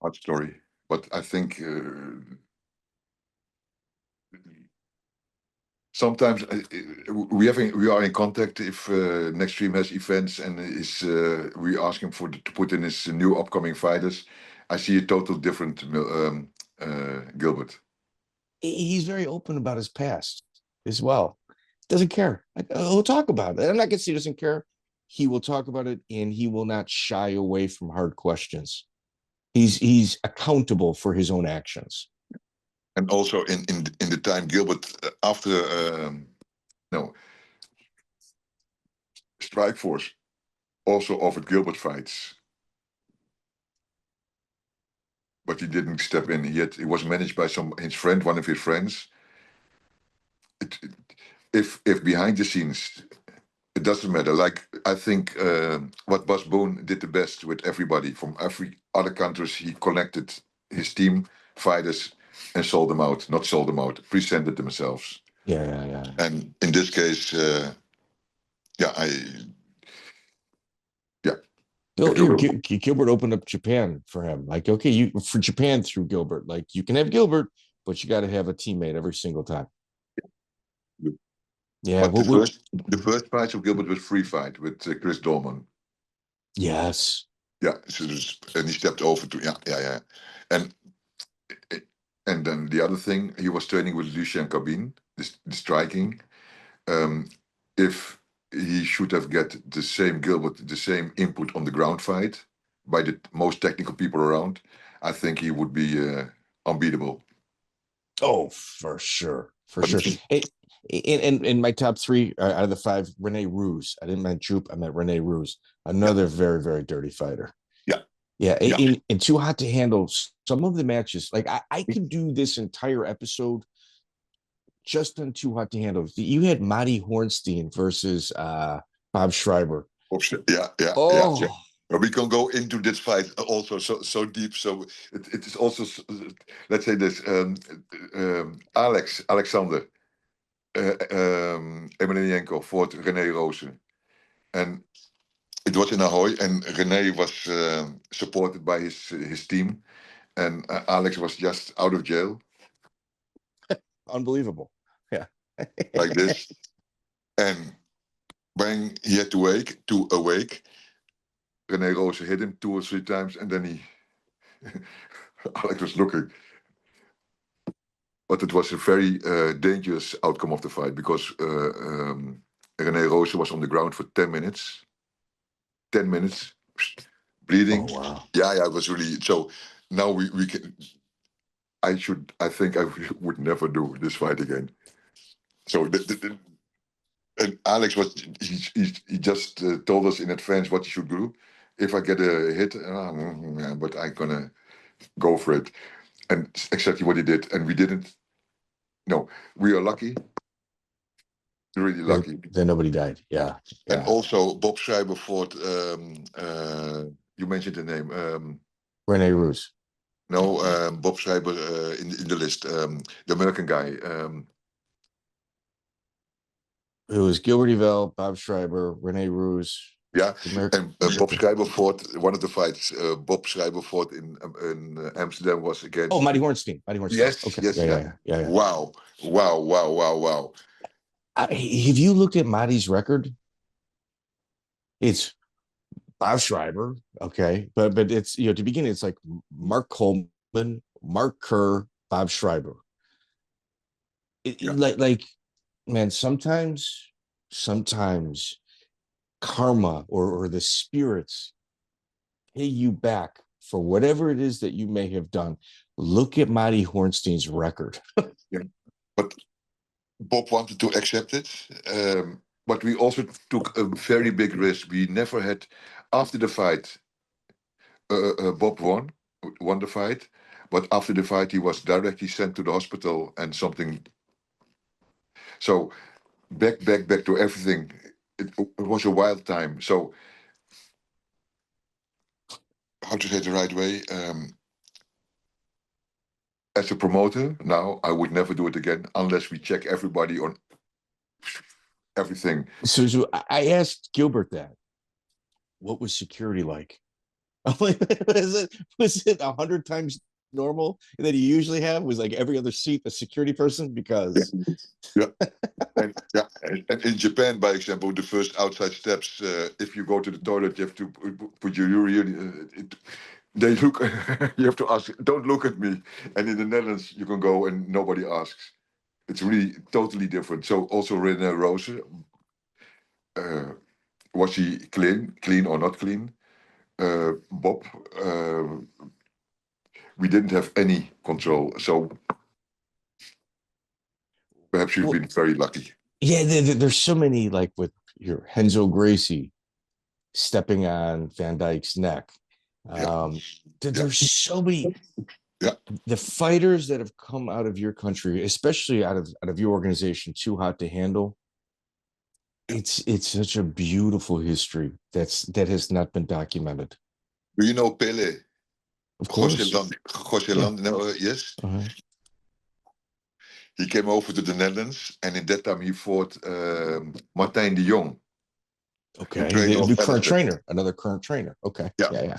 Hard story. But I think sometimes we are in contact if Next Stream has events and we ask him to put in his new upcoming fighters. I see a total different Gilbert. He's very open about his past as well. Doesn't care. He'll talk about it. I'm not gonna say he doesn't care. He will talk about it, and he will not shy away from hard questions. He's accountable for his own actions. And also in the time Gilbert after Strike Force also offered Gilbert fights, but he didn't step in. He was managed by one of his friends. If behind the scenes, it doesn't matter. Like I think what Bas Boon did the best with everybody from every other countries, he connected his team fighters and presented themselves. Yeah. And in this case, Gilbert opened up Japan for him. Like, okay, for Japan through Gilbert. Like, you can have Gilbert, but you got to have a teammate every single time. Yeah. But the first fight of Gilbert was free fight with Chris Dolman. Yes. Yeah. And he stepped over to yeah. And then the other thing, he was training with Lucien Cabine, the striking. If he should have get the same Gilbert, the same input on the ground fight by the most technical people around, I think he would be unbeatable. Oh, for sure. In my top 3 out of the 5, Rene Roos. I didn't mean Troop, I meant Rene Roos. Another very, very dirty fighter. Yeah. Yeah, Yeah. in Too Hot to Handle, some of the matches, like I could do this entire episode just on Too Hot to Handle. You had Matty Hornstein versus Bob Schrijber. Yeah. Oh, But we can go into this fight also so deep. So it is also, let's say this, Alexander Emelianenko fought René Rozen. And it was in Ahoy, and René was supported by his team. And Alex was just out of jail. unbelievable. Yeah. Like this. And when he had to awake, René Rozen hit him 2 or 3 times, and then Alex was looking. But it was a very dangerous outcome of the fight because René Rozen was on the ground for 10 minutes. 10 minutes, bleeding. Oh, wow. Yeah, it was really. So now we can. I think I would never do this fight again. So and Alex was he just told us in advance what he should do. If I get a hit, yeah, but I'm gonna go for it, and exactly what he did, and we didn't. No, we are lucky. Really lucky. Then nobody died. Yeah. And also Bob Schrijber fought. You mentioned the name. Rene Roos. No, Bob Schrijber in the list. The American guy. It was Gilbert Yvel, Bob Schrijber, Rene Roos. Yeah, and Bob Schrijber fought one of the fights. Bob Schrijber fought in Amsterdam was against. Oh, Matty Hornstein. Yes, okay. yes, Yeah. Wow. Have you looked at Matty's record? It's Bob Schrijber, okay, but it's to begin, it's like Mark Coleman, Mark Kerr, Bob Schrijber. Like man, sometimes karma or the spirits pay you back for whatever it is that you may have done. Look at Matty Hornstein's record. Yeah, but Bob wanted to accept it. But we also took a very big risk. We never had, after the fight, Bob won the fight, but after the fight he was directly sent to the hospital and something. So back to everything. It was a wild time. So how to say it the right way? As a promoter, now I would never do it again unless we check everybody on everything. So I asked Gilbert that. What was security like? Was it 100 times normal that you usually have? Was like every other seat a security person? Because and in Japan, by example, the first outside steps, if you go to the toilet, you have to put your urine. They look. You have to ask. Don't look at me. And in the Netherlands, you can go and nobody asks. It's really totally different. So also René Rozen, was he clean or not clean? Bob, we didn't have any control. So perhaps you've been very lucky. Yeah, there's so many, like with your Renzo Gracie stepping on Van Dyke's neck. There's so many. Yeah. The fighters that have come out of your country, especially out of your organization, Too Hot to Handle. It's such a beautiful history that has not been documented. Do you know Pele? Of course. José Land, no, yes. Uh-huh. He came over to the Netherlands, and in that time he fought Martijn de Jong. Okay, the current trainer, another current trainer. Okay, yeah.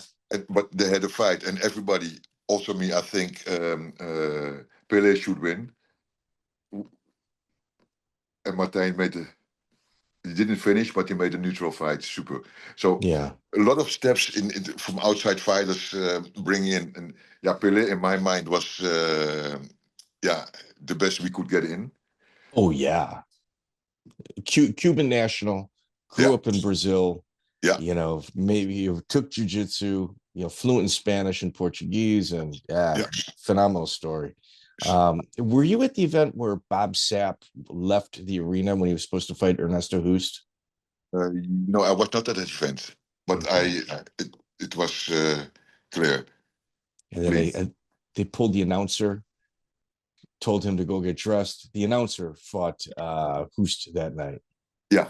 But they had a fight, and everybody, also me, I think Pele should win. And Martijn he didn't finish, but he made a neutral fight. Super. So yeah, a lot of steps in from outside fighters bring in, and Pele in my mind was the best we could get in. Oh yeah, Cuban national, grew up in Brazil. Yeah, maybe you took jiu-jitsu, fluent in Spanish and Portuguese, and phenomenal story. Were you at the event where Bob Sapp left the arena when he was supposed to fight Ernesto Hoost? No, I was not at that event, but it was clear. And then they pulled the announcer, told him to go get dressed. The announcer fought Hoost that night. Yeah.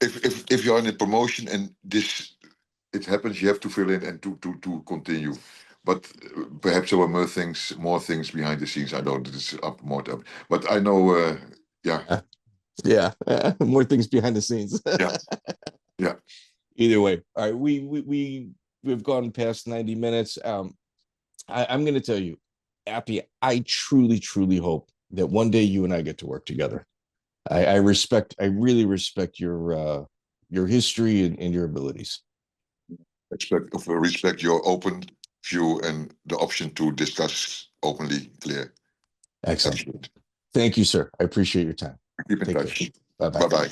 If you're in a promotion and it happens, you have to fill in and to continue. But perhaps there were more things behind the scenes. I know this is more up, but I know, yeah, more things behind the scenes. yeah. Either way, all right. We've gone past 90 minutes. I'm going to tell you, Appy, I truly hope that one day you and I get to work together. I really respect your history and your abilities. Respect your open view and the option to discuss openly, clear. Excellent. Thank you, sir. I appreciate your time. Keep in touch. Bye-bye. Bye-bye.